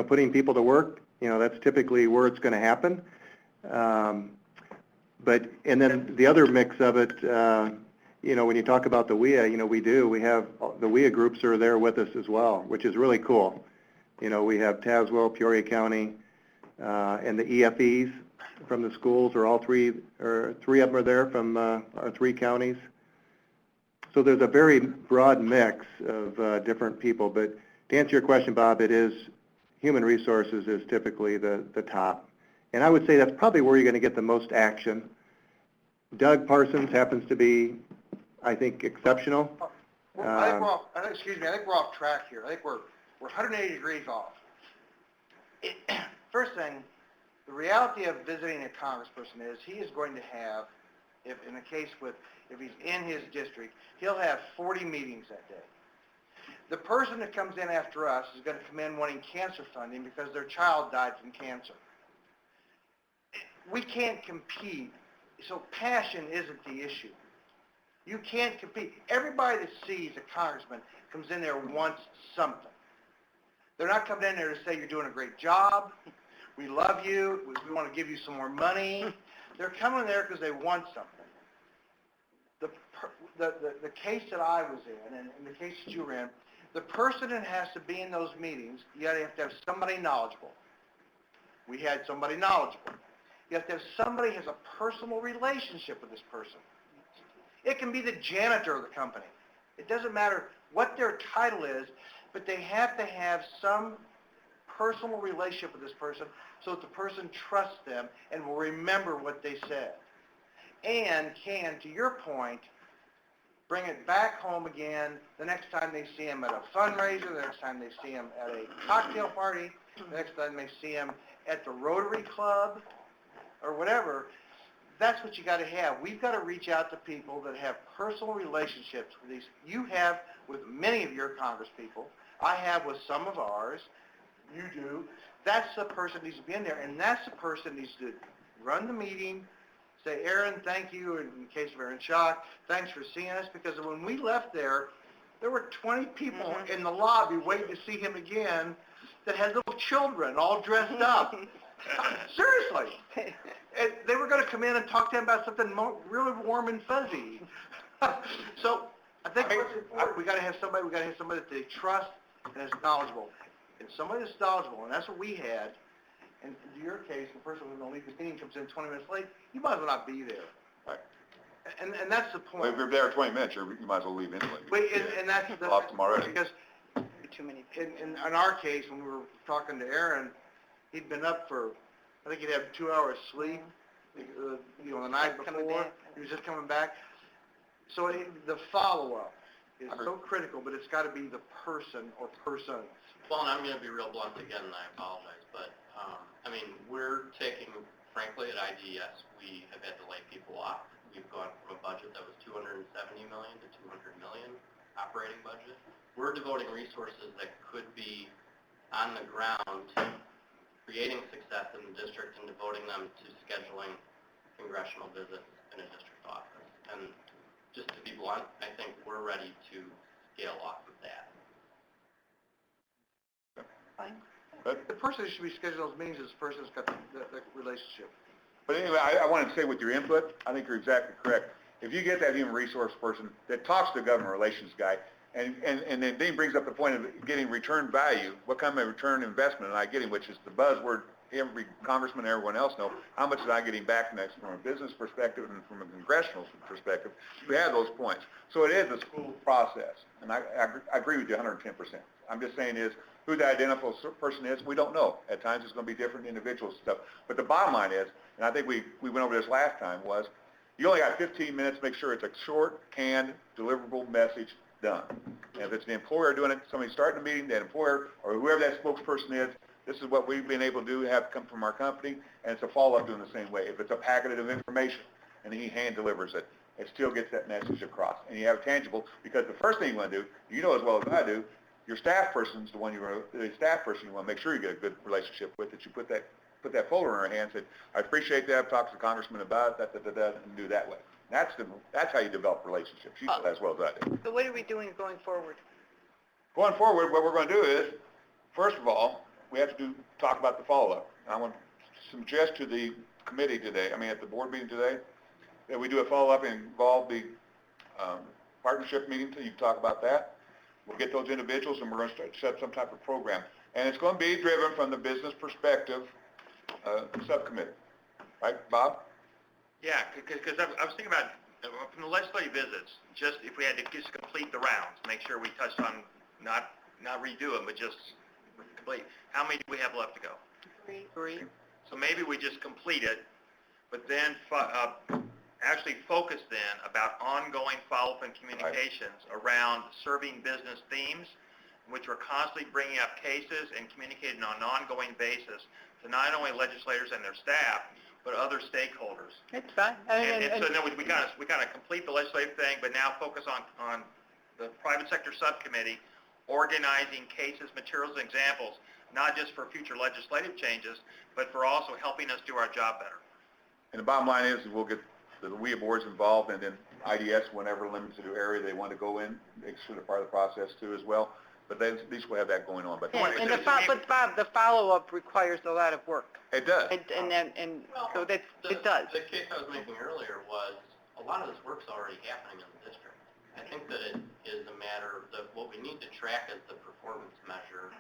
putting people to work, that's typically where it's going to happen. And then the other mix of it, when you talk about the WIA, we have the WIA groups are there with us as well, which is really cool. We have Tazewell, Peoria County, and the EFEs from the schools are all three of them are there from our 3 counties. So there's a very broad mix of different people. But to answer your question, Bob, it is human resources is typically the top. And I would say that's probably where you're going to get the most action. Doug Parsons happens to be, I think, exceptional. Well, I think we're off track here. I think we're 180 degrees off. First thing, the reality of visiting a congressperson is he is going to have, if he's in his district, he'll have 40 meetings that day. The person that comes in after us is going to come in wanting cancer funding because their child died from cancer. We can't compete, so passion isn't the issue. You can't compete. Everybody that sees a congressman comes in there wants something. They're not coming in there to say you're doing a great job, we love you, we want to give you some more money. They're coming there because they want something. The case that I was in, and the case that you were in, the person that has to be in those meetings, you have to have somebody knowledgeable. We had somebody knowledgeable. You have to have somebody who has a personal relationship with this person. It can be the janitor of the company. It doesn't matter what their title is, but they have to have some personal relationship with this person so that the person trusts them and will remember what they said. And can, to your point, bring it back home again the next time they see him at a fundraiser, the next time they see him at a cocktail party, the next time they see him at the Rotary Club, or whatever. That's what you got to have. We've got to reach out to people that have personal relationships with these. You have with many of your congresspeople. I have with some of ours. You do. That's the person that needs to be in there, and that's the person that needs to run the meeting, say, Aaron, thank you, in the case of Aaron Schock, thanks for seeing us, because when we left there were 20 people in the lobby waiting to see him again that had little children all dressed up. Seriously. And they were going to come in and talk to him about something really warm and fuzzy. So I think we got to have somebody that they trust and is knowledgeable. And somebody that's knowledgeable, and that's what we had. And in your case, the person who's going to leave the meeting comes in 20 minutes late, you might as well not be there. Right. And that's the point. Well, if you're there 20 minutes, you might as well leave anyway. And that's the Lost them already. because Too many. in our case, when we were talking to Aaron, he'd been up for, I think he'd had 2 hours sleep, the night before. He was just coming back. So the follow-up is so critical, but it's got to be the person or persons. Well, and I'm going to be real blunt again, and I apologize, but, we're taking, frankly, at IDS, we have had to lay people off. We've gone from a budget that was $270 million to $200 million operating budget. We're devoting resources that could be on the ground, creating success in the district and devoting them to scheduling congressional visits in a district office. And just to be blunt, I think we're ready to scale off of that. The person who should be scheduling those meetings is the person who's got the relationship. But anyway, I wanted to say with your input, I think you're exactly correct. If you get that human resource person that talks to the government relations guy, and then he brings up the point of getting return value, what kind of return investment am I getting, which is the buzzword every congressman and everyone else know, how much is I getting back next from a business perspective and from a congressional perspective, you have those points. So it is a school process, and I agree with you 110%. I'm just saying is, who the identifiable person is, we don't know. At times it's going to be different individuals and stuff. But the bottom line is, and I think we went over this last time, was you only got 15 minutes to make sure it's a short, canned, deliverable message done. And if it's the employer doing it, somebody starting the meeting, that employer or whoever that spokesperson is, this is what we've been able to do, have come from our company, and it's a follow-up doing the same way. If it's a packet of information and he hand delivers it, it still gets that message across. And you have it tangible, because the first thing you want to do, you know as well as I do, your staff person's the one you want to make sure you get a good relationship with, that you put that folder in her hand and say, I appreciate that, I've talked to the congressman about it, and do that way. That's how you develop relationships. You know that as well as I do. So what are we doing going forward? Going forward, what we're going to do is, first of all, we have to talk about the follow-up. I want to suggest to the committee today, at the board meeting today, that we do a follow-up and involve the partnership meeting, so you can talk about that. We'll get those individuals, and we're going to set up some type of program. And it's going to be driven from the business perspective subcommittee. Right, Bob? Yeah, because I was thinking about, from the legislative visits, just if we had to just complete the rounds, make sure we touched on, not redo them, but just complete. How many do we have left to go? Three. So maybe we just complete it, but then actually focus then about ongoing follow-up and communications around serving business themes, which we're constantly bringing up cases and communicating on an ongoing basis to not only legislators and their staff, but other stakeholders. It's fine. And so then we kind of complete the legislative thing, but now focus on the private sector subcommittee, organizing cases, materials, and examples, not just for future legislative changes, but for also helping us do our job better. And the bottom line is, we'll get the WIA boards involved, and then IDS, whenever limited area they want to go in, it's sort of part of the process too as well. But then at least we'll have that going on. But But Bob, the follow-up requires a lot of work. it does. So it does. The case I was making earlier was, a lot of this work's already happening in the district. I think that it is a matter of what we need to track as the performance measure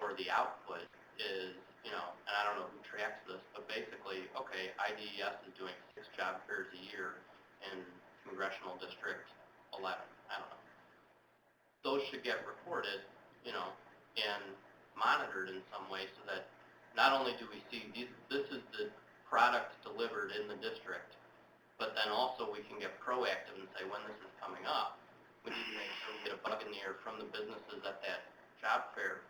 or the output is, and I don't know who tracks this, but basically, okay, IDES is doing 6 job fairs a year in Congressional District 11. I don't know. Those should get recorded, and monitored in some way so that not only do we see this is the product delivered in the district, but then also we can get proactive and say when this is coming up, we need to make sure we get a bug in the air from the businesses at that job fair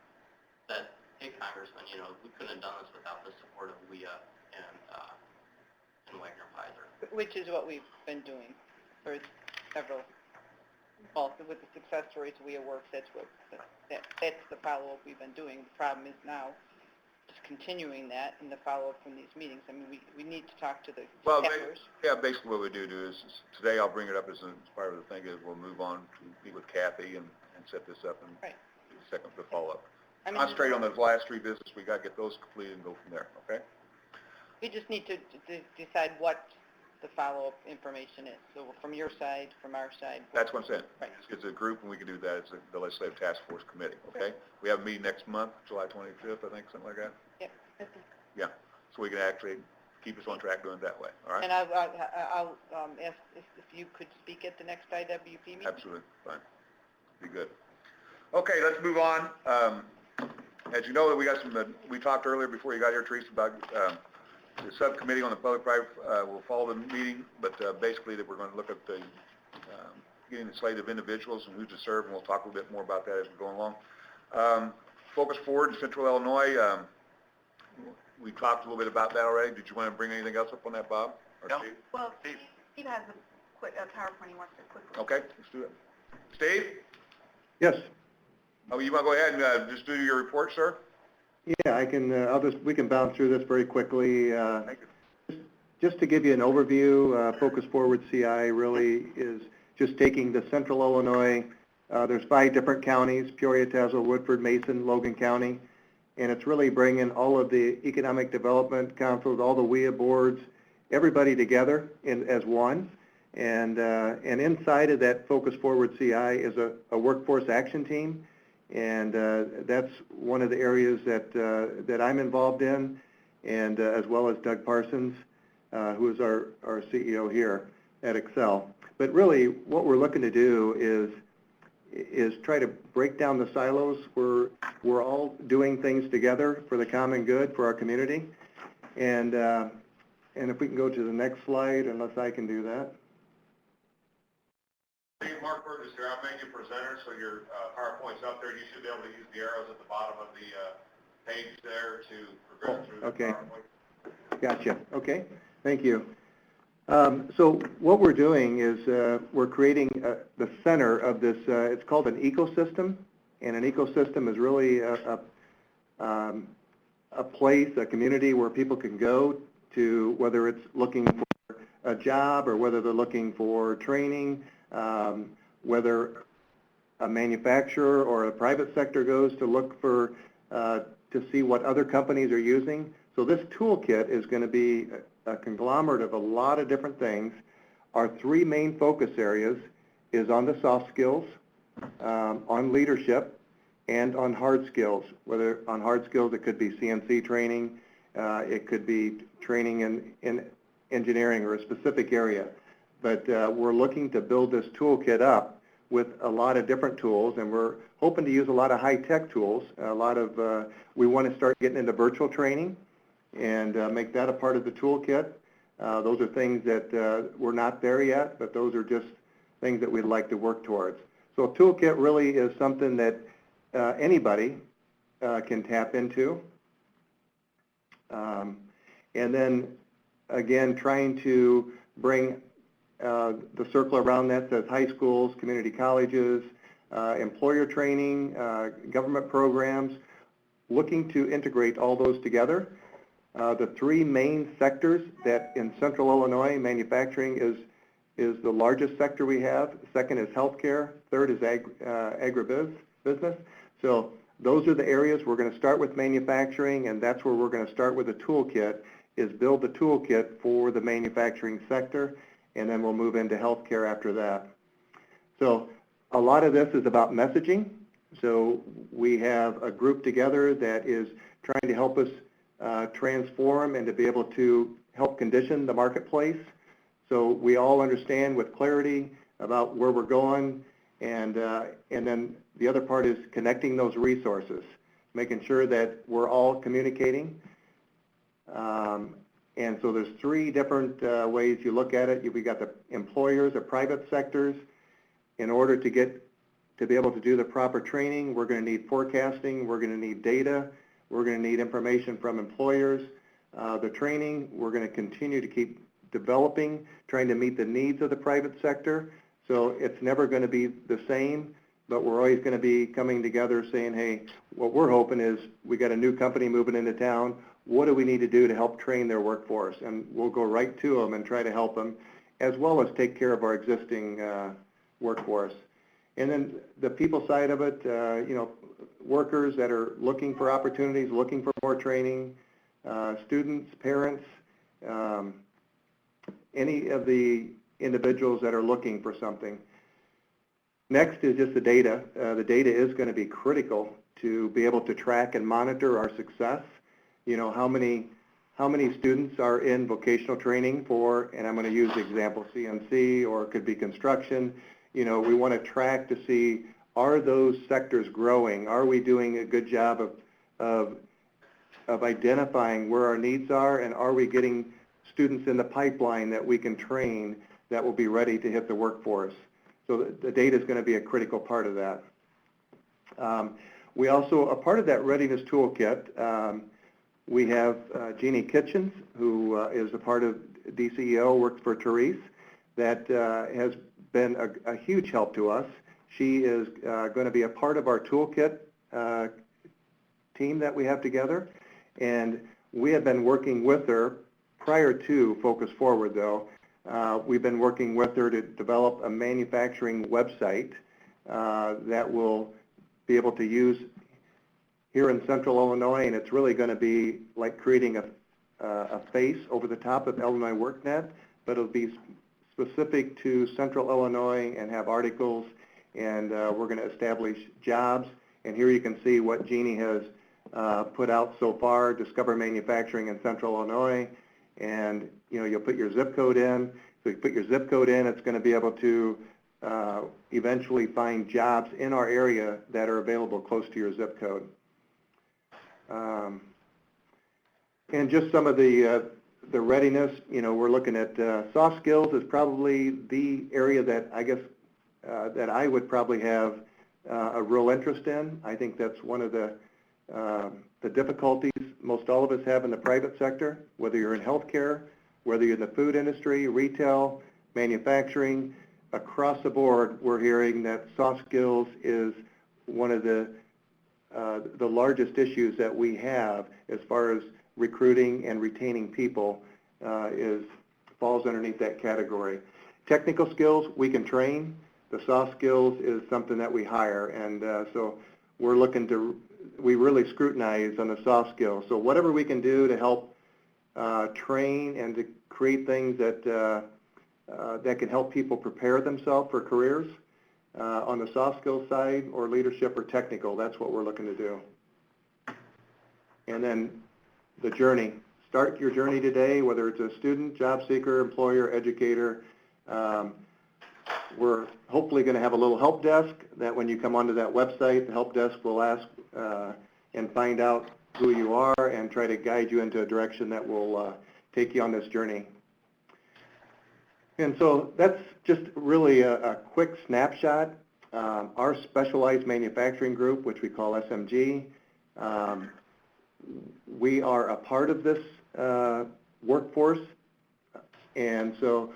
that, hey, Congressman, we couldn't have done this without the support of WIA and Wagner-Pfizer. Which is what we've been doing for several, also with the success stories WIA works, that's the follow-up we've been doing. The problem is now just continuing that in the follow-up from these meetings. We need to talk to the staffers. Basically what we do is, today I'll bring it up as part of the thing, is we'll move on to meet with Kathy and set this up and do the follow-up. Concentrate on those last 3 visits we got, get those completed and go from there, okay? We just need to decide what the follow-up information is. So from your side, from our side. That's what I'm saying. Right. It's a group, and we can do that. It's the Legislative Task Force Committee, okay? We have a meeting next month, July 25th, I think, something like that. Yep. Yeah, so we can actually keep us on track doing it that way, all right? And I'll ask if you could speak at the next IWP meeting. Absolutely, fine. Be good. Okay, let's move on. As you know, we got we talked earlier before you got here, Teresa, about the subcommittee on the public-private will follow the meeting, but basically that we're going to look at the getting the slate of individuals and who to serve, and we'll talk a little bit more about that as we go along. Focus Forward in Central Illinois, we talked a little bit about that already. Did you want to bring anything else up on that, Bob? Or No. Steve? Well, Steve has a PowerPoint he wants to quickly. Okay, let's do it. Steve? Yes. Oh, you want to go ahead and just do your report, sir? Yeah, I can, we can bounce through this very quickly. Just to give you an overview, Focus Forward CI really is just taking the Central Illinois, there's 5 different counties, Peoria, Tazewell, Woodford, Mason, Logan County, and it's really bringing all of the economic development councils, all the WIA boards, everybody together as one. And inside of that Focus Forward CI is a workforce action team, and that's one of the areas that I'm involved in, and as well as Doug Parsons, who is our CEO here at Excel. But really, what we're looking to do is try to break down the silos. We're all doing things together for the common good for our community, and if we can go to the next slide, unless I can do that. Hey, Mark Burgess here. I'll make you presenter, so your PowerPoint's up there. You should be able to use the arrows at the bottom of the page there to progress through the PowerPoint. Gotcha. Okay. Thank you. So what we're doing is we're creating the center of this. It's called an ecosystem, and an ecosystem is really a place, a community where people can go to, whether it's looking for a job or whether they're looking for training, whether a manufacturer or a private sector goes to look for, to see what other companies are using. So this toolkit is going to be a conglomerate of a lot of different things. Our three main focus areas is on the soft skills, on leadership, and on hard skills. Whether on hard skills, it could be CNC training, it could be training in engineering or a specific area. But we're looking to build this toolkit up with a lot of different tools, and we're hoping to use a lot of high-tech tools. We want to start getting into virtual training and make that a part of the toolkit. Those are things that we're not there yet, but those are just things that we'd like to work towards. So a toolkit really is something that anybody can tap into. And then, again, trying to bring the circle around that says high schools, community colleges, employer training, government programs, looking to integrate all those together. The three main sectors that in Central Illinois, manufacturing is the largest sector we have. Second is healthcare. Third is agribusiness. So those are the areas. We're going to start with manufacturing, and that's where we're going to start with a toolkit, is build the toolkit for the manufacturing sector, and then we'll move into healthcare after that. So a lot of this is about messaging. So we have a group together that is trying to help us transform and to be able to help condition the marketplace. So we all understand with clarity about where we're going, and then the other part is connecting those resources, making sure that we're all communicating. And so there's three different ways you look at it. We got the employers, the private sectors. In order to be able to do the proper training, we're going to need forecasting, we're going to need data, we're going to need information from employers. The training, we're going to continue to keep developing, trying to meet the needs of the private sector. So it's never going to be the same, but we're always going to be coming together saying, hey, what we're hoping is we got a new company moving into town. What do we need to do to help train their workforce? And we'll go right to them and try to help them, as well as take care of our existing workforce. And then the people side of it, workers that are looking for opportunities, looking for more training, students, parents, any of the individuals that are looking for something. Next is just the data. The data is going to be critical to be able to track and monitor our success. How many students are in vocational training for, and I'm going to use the example CNC, or it could be construction. We want to track to see, are those sectors growing? Are we doing a good job of identifying where our needs are, and are we getting students in the pipeline that we can train that will be ready to hit the workforce? So the data is going to be a critical part of that. We also, a part of that readiness toolkit, we have Jeannie Kitchens, who is a part of DCEO, works for Therese, that has been a huge help to us. She is going to be a part of our toolkit team that we have together, and we have been working with her prior to Focus Forward, though. We've been working with her to develop a manufacturing website that will be able to use here in Central Illinois, and it's really going to be like creating a face over the top of Illinois WorkNet, but it'll be specific to Central Illinois and have articles, and we're going to establish jobs. And here you can see what Jeannie has put out so far, Discover Manufacturing in Central Illinois, and you'll put your zip code in. So you put your zip code in, it's going to be able to eventually find jobs in our area that are available close to your zip code. And just some of the readiness, we're looking at soft skills is probably the area that I guess that I would probably have a real interest in. I think that's one of the difficulties most all of us have in the private sector, whether you're in healthcare, whether you're in the food industry, retail, manufacturing, across the board, we're hearing that soft skills is one of the largest issues that we have as far as recruiting and retaining people falls underneath that category. Technical skills, we can train. The soft skills is something that we hire, and so we're looking to, we really scrutinize on the soft skills. So whatever we can do to help train and to create things that that can help people prepare themselves for careers on the soft skills side or leadership or technical, that's what we're looking to do. And then the journey. Start your journey today, whether it's a student, job seeker, employer, educator. We're hopefully going to have a little help desk that when you come onto that website, the help desk will ask and find out who you are and try to guide you into a direction that will take you on this journey. And so that's just really a quick snapshot. Our specialized manufacturing group, which we call SMG, we are a part of this workforce, and so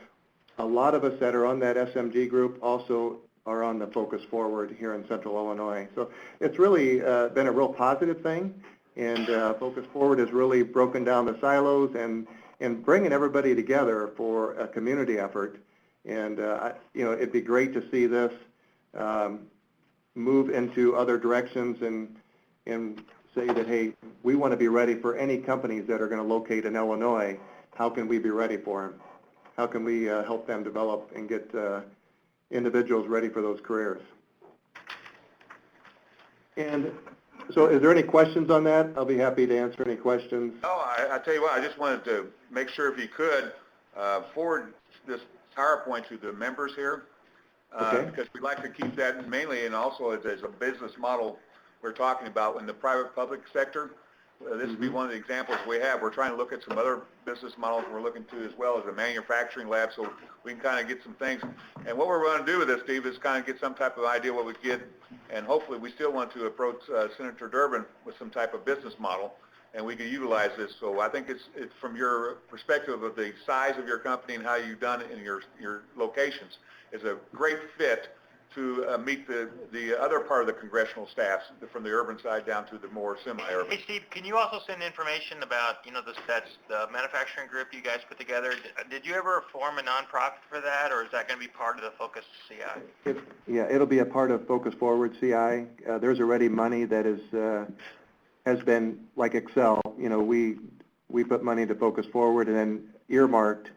a lot of us that are on that SMG group also are on the Focus Forward here in Central Illinois. So it's really been a real positive thing, and Focus Forward has really broken down the silos and bringing everybody together for a community effort. And it'd be great to see this move into other directions and say that, hey, we want to be ready for any companies that are going to locate in Illinois. How can we be ready for them? How can we help them develop and get individuals ready for those careers? And so is there any questions on that? I'll be happy to answer any questions. No, I tell you what, I just wanted to make sure if you could forward this PowerPoint to the members here, Okay. because we'd like to keep that mainly and also as a business model we're talking about in the private-public sector. This would be one of the examples we have. We're trying to look at some other business models we're looking to as well as a manufacturing lab, so we can kind of get some things. And what we're going to do with this, Steve, is kind of get some type of idea what we get, and hopefully we still want to approach Senator Durbin with some type of business model, and we can utilize this. So I think it's from your perspective of the size of your company and how you've done it in your locations, is a great fit to meet the other part of the congressional staffs, from the urban side down to the more semi-urban. Hey, Steve, can you also send information about, the manufacturing group you guys put together? Did you ever form a nonprofit for that, or is that going to be part of the Focus CI? Yeah, it'll be a part of Focus Forward CI. There's already money that has been, like Excel, we put money to Focus Forward and then earmarked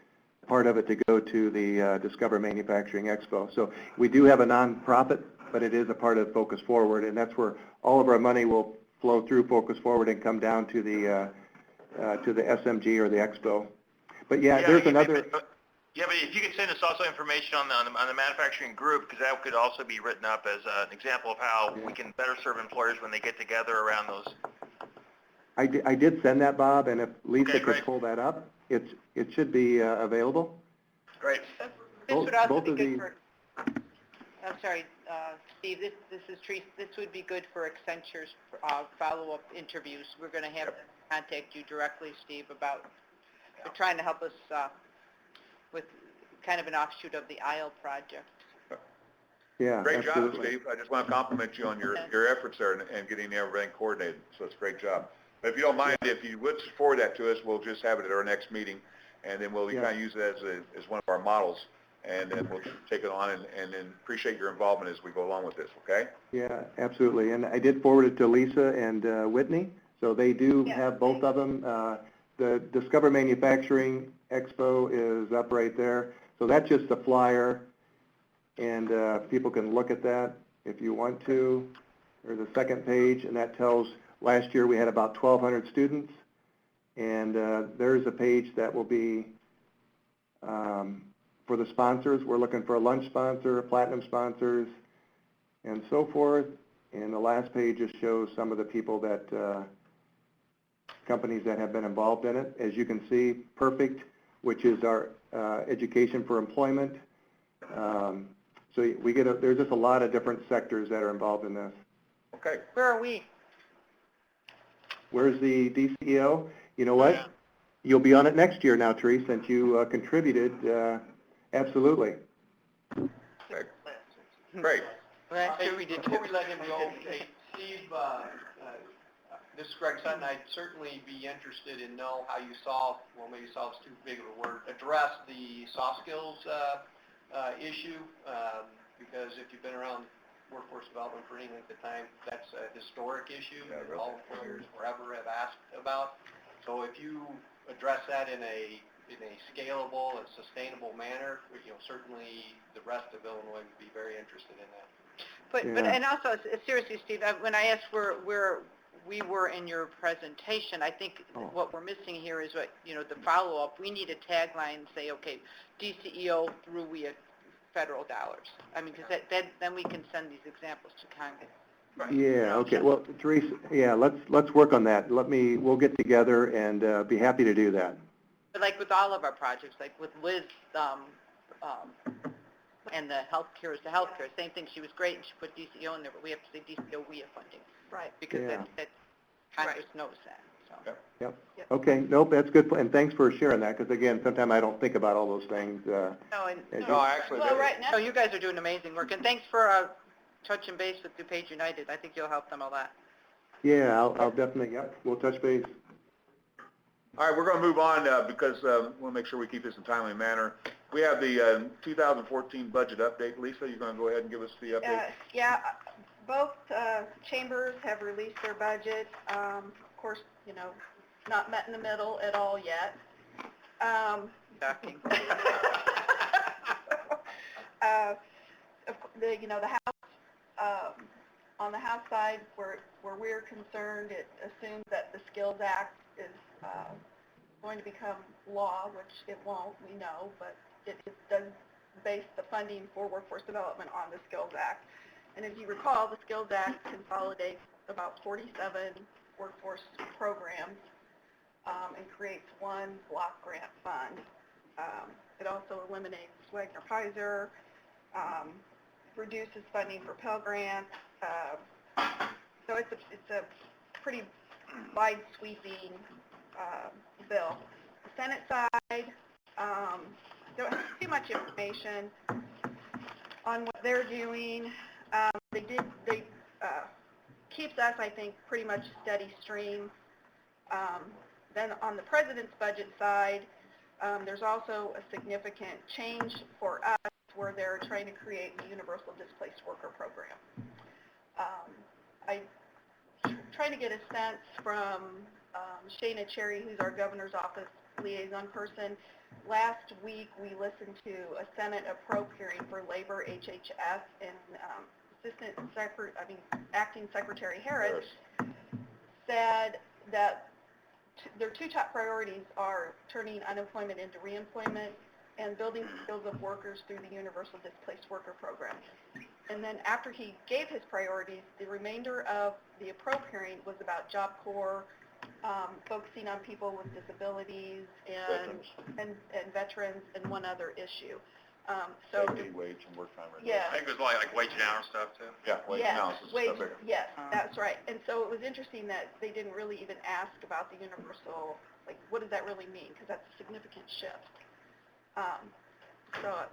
part of it to go to the Discover Manufacturing Expo. So we do have a nonprofit, but it is a part of Focus Forward, and that's where all of our money will flow through Focus Forward and come down to the SMG or the Expo. But there's another. But if you could send us also information on the manufacturing group, because that could also be written up as an example of how we can better serve employers when they get together around those. I did send that, Bob, and if Lisa could great. pull that up, it should be available. Great. This would also Both be of good these- for, I'm sorry, Steve, this is Teresa. This would be good for Accenture's follow-up interviews. We're going to have them contact you directly, Steve, about, they're trying to help us with kind of an offshoot of the ISLE project. Yeah, Great job, absolutely. Steve. I just want to compliment you on your efforts there and getting everything coordinated. So it's a great job. But if you don't mind, if you would forward that to us, we'll just have it at our next meeting, and then we'll kind of use it as one of our models, and then we'll take it on and then appreciate your involvement as we go along with this, okay? Yeah, absolutely. And I did forward it to Lisa and Whitney, so they do have both of them. the Discover Manufacturing Expo is up right there. So that's just a flyer, and people can look at that if you want to. There's a second page, and that tells, last year we had about 1,200 students, and there's a page that will be for the sponsors. We're looking for a lunch sponsor, platinum sponsors, and so forth. And the last page just shows some of the people that, companies that have been involved in it. As you can see, Perfect, which is our education for employment. So we get there's just a lot of different sectors that are involved in this. Okay. Where are we? Where's the DCEO? You know what? You'll be on it next year now, Therese, since you contributed. Absolutely. Okay. Great. Last year we did Before we let him go, hey, Steve, this is Greg Sutton, I'd certainly be interested in know how you solve, well, maybe solve's too big of a word, address the soft skills issue, because if you've been around workforce development for any length of time, that's a historic issue that all employers forever have asked about. So if you address that in a scalable and sustainable manner, you know, certainly the rest of Illinois would be very interested in that. But Yeah. and also, seriously, Steve, when I asked where we were in your presentation, I think what we're missing here is what, you know, the follow-up. We need a tagline and say, okay, DCEO through WIA federal dollars. I mean, because then we can send these examples to Congress. Right. Yeah, okay. Well, Therese, yeah, let's work on that. We'll get together and be happy to do that. But like with all of our projects, like with Liz, and the healthcare is the healthcare, same thing, she was great and she put DCO in there, but we have to say DCO WIA funding. Right. Because Yeah. that Congress knows that, so. Yep. Yep. Okay, nope, that's good, and thanks for sharing that, because again, sometimes I don't think about all those things. No, and, No, actually, Well, right now, no, you guys are doing amazing work, and thanks for touching base with DuPage United. I think you'll help them a lot. Yeah, I'll definitely, yep, we'll touch base. All right, we're going to move on because we want to make sure we keep this in a timely manner. We have the 2014 budget update. Lisa, you're going to go ahead and give us the update? yeah, both chambers have released their budget. Of course, you know, not met in the middle at all yet. Shocking. The House, on the House side, where we're concerned, it assumes that the Skills Act is going to become law, which it won't, we know, but it does base the funding for workforce development on the Skills Act. And as you recall, the Skills Act consolidates about 47 workforce programs and creates one block grant fund. It also eliminates Wagner-Pizer, reduces funding for Pell Grants. So it's a pretty wide sweeping bill. The Senate side, don't have too much information on what they're doing. They keeps us, I think, pretty much steady stream. Then on the president's budget side, there's also a significant change for us where they're trying to create the Universal Displaced Worker Program. I'm trying to get a sense from Shana Cherry, who's our governor's office liaison person. Last week, we listened to a Senate appropriate hearing for labor, HHS, and Acting Secretary Harris said that their two top priorities are turning unemployment into reemployment and building the skills of workers through the Universal Displaced Worker Program. And then after he gave his priorities, the remainder of the appropriate hearing was about Job Corps, focusing on people with disabilities and veterans, and one other issue. Pay, wage, and work time. Yeah. I think it was like wage and hour stuff too. Yeah, wage Yes, analysis. wages, yes, that's right. And so it was interesting that they didn't really even ask about the universal, like, what does that really mean? Because that's a significant shift. Well,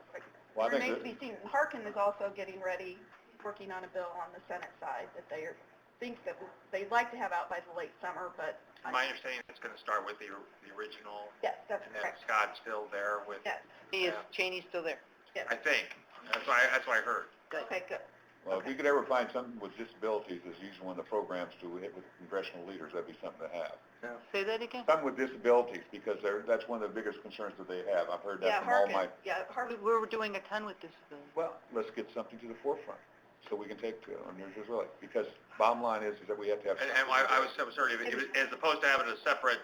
I It remains think to be seen. Harkin is also getting ready, working on a bill on the Senate side that they'd like to have out by the late summer, but. My understanding is it's going to start with the original, Yes, that's and then correct. Scott's still there with, Yes, Cheney's still there. yes. I think. That's what I heard. Okay, good. Well, if we could ever find something with disabilities, as usually one of the programs to hit with congressional leaders, that'd be something to have. Say that again? Something with disabilities, because that's one of the biggest concerns that they have. I've heard Yeah, that from all my, Harvard, We're doing a ton with disabilities. well, let's get something to the forefront, so we can take on yours as well. Because bottom line is that we have to have. And I was sorry, as opposed to having a separate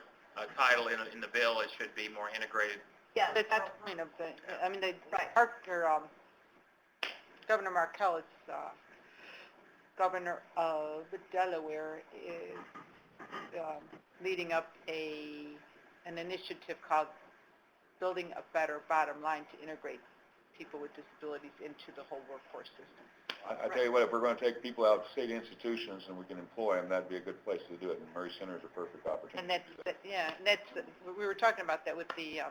title in the bill, it should be more integrated. yeah, That's the point of the, I mean, Right. Governor Markell is, governor of Delaware is, leading up an initiative called Building a Better Bottom Line to integrate people with disabilities into the whole workforce system. I tell you what, if we're gonna take people out of state institutions and we can employ them, that'd be a good place to do it, and Murray Center is a perfect opportunity. And we were talking about that with the,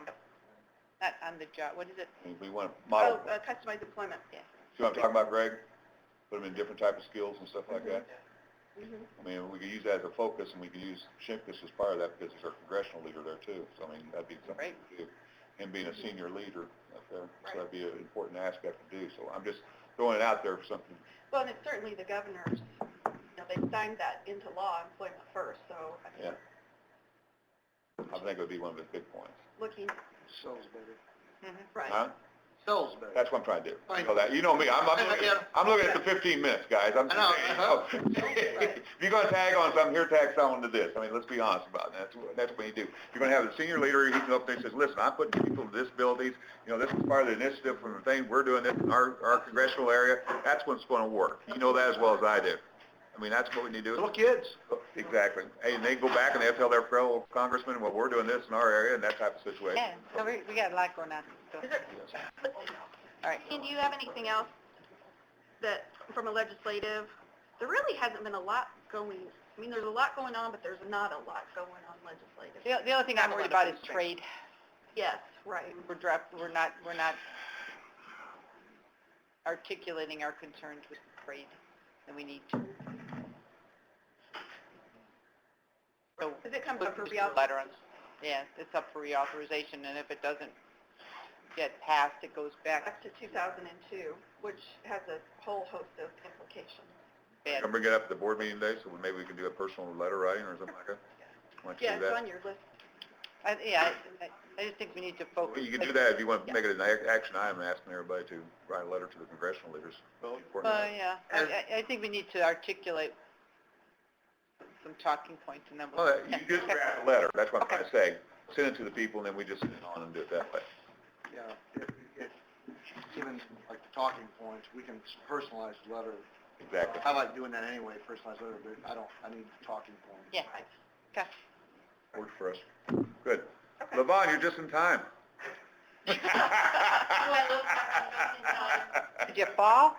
not on the job, what is it? I mean, we want to model, Customized employment. Yeah. see what I'm talking about, Greg? Put them in different type of skills and stuff like that. Mhm. I mean, we could use that as a focus, and we could use Shimkus as part of that, because he's our congressional leader there too, so I mean, that'd be something Right. to do. Him being a senior leader up there, Right. so that'd be an important aspect to do, so I'm just throwing it out there for something. Well, and it's certainly the governors, they signed that into law, employment first, so, I mean, Yeah. I think it would be one of his big points. looking, Sells better. right. Huh? Sells better. That's what I'm trying to do. I You know that, you know me, I'm looking at the 15 minutes, guys. I'm I know, just saying, if you're gonna tag on something, here, tag someone to this. I mean, let's be honest about it. That's what you do. You're gonna have the senior leader, he can go up there and says, listen, I'm putting people with disabilities, you know, this is part of the initiative from the thing, we're doing this in our congressional area. That's what's gonna work. You know that as well as I do. I mean, that's what we need to do. Little kids. Exactly. Hey, and they go back and they tell their fellow congressmen, well, we're doing this in our area, and that type of situation. Yeah, so we got a lot going on. So. Is there, All right. Ian, do you have anything else that, from a legislative, there really hasn't been a lot going, I mean, there's a lot going on, but there's not a lot going on legislative. The other thing I'm worried about is trade. Yes, right. We're not articulating our concerns with trade, and we need to. So, Does it come up for put a real? letter on, yeah, it's up for reauthorization, and if it doesn't get passed, it goes back Back to 2002, which has a whole host of implications. bad. Come bring it up at the board meeting day, so maybe we can do a personal letter writing or something like that. Why don't you Yeah, do it's that? on your list. I just think we need to focus. You can do that if you want to make it an action item, asking everybody to write a letter to the congressional leaders. Yeah, I think we need to articulate some talking points, and then we'll. Well, you just draft a letter, that's what I'm trying to say. Send it to the people, and then we just send it on and do it that way. Yeah, if, even like the talking points, we can personalize the letter. Exactly. I like doing that anyway, personalized letter, but I need talking points. Yeah, okay. Works for us. Good. Levon, you're just in time. Did you fall?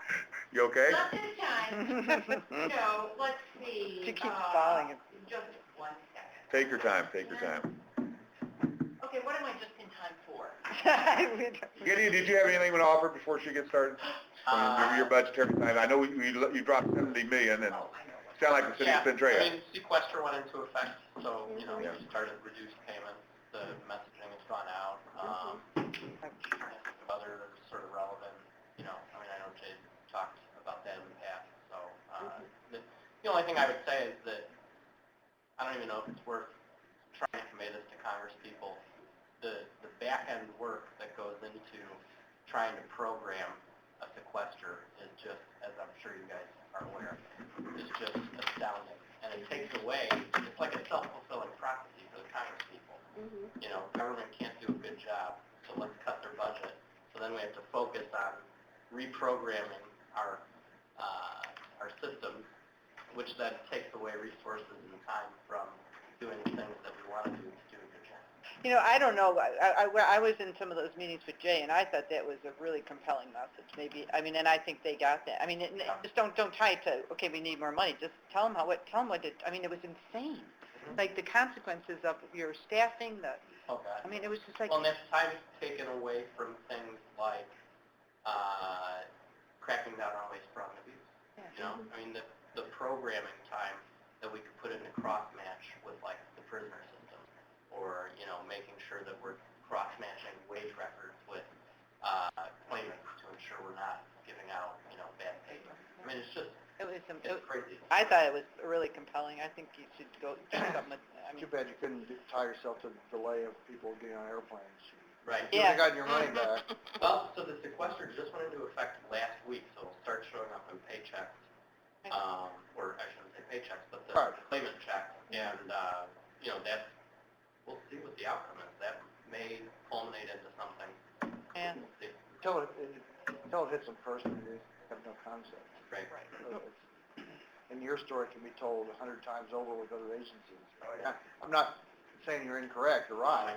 You okay? Not this time. No, let's see. She keeps falling. Just 1 second. Take your time, take your time. Okay, what am I just in time for? Gideon, did you have anything to offer before she gets started? Your budgetary time, I know you dropped 70 million, and Oh, I know. sound like the city of I Centralia. mean, sequester went into effect, so, you know, we Yeah. started reduced payments, the messaging has gone out. Other sort of relevant, you know, I mean, I know Jay talked about that in the past, so, the only thing I would say is that, I don't even know if it's worth trying to convey this to Congress people, the back-end work that goes into trying to program a sequester is just, as I'm sure you guys are aware, is just astounding. And it takes away, it's like a self-fulfilling prophecy for the Congress people. You know, government can't do a good job, so let's cut their budget. So then we have to focus on reprogramming our systems, which then takes away resources and time from doing the things that we want to do a good job. You know, I don't know, I was in some of those meetings with Jay, and I thought that was a really compelling message, maybe, I mean, and I think they got that. I mean, just don't tie it to, okay, we need more money, just tell them what it, I mean, it was insane. Like, the consequences of your staffing, Okay. I mean, it was just like, Well, and that's time taken away from things like cracking down on waste, fraud, and abuse. You know, I mean, the programming time that we could put into cross-match with, like, the prisoner system, or, you know, making sure that we're cross-matching wage records with claimants to ensure we're not giving out, you know, bad paper. I mean, it's It's crazy. I thought it was really compelling. I think you should go do something, I Too mean, bad you couldn't tie yourself to the delay of people getting on airplanes. Right. You would've gotten your money back. Well, so the sequester just went into effect last week, so it'll start showing up in paychecks. Or I shouldn't say paychecks, but the Right. claimant check. And, that's, we'll see what the outcome is. That may culminate into something. yeah. We'll see. Until it hits them personally, they have no concept. Right. And your story can be told 100 times over with other agencies. Oh, yeah. I'm not saying you're incorrect, you're right,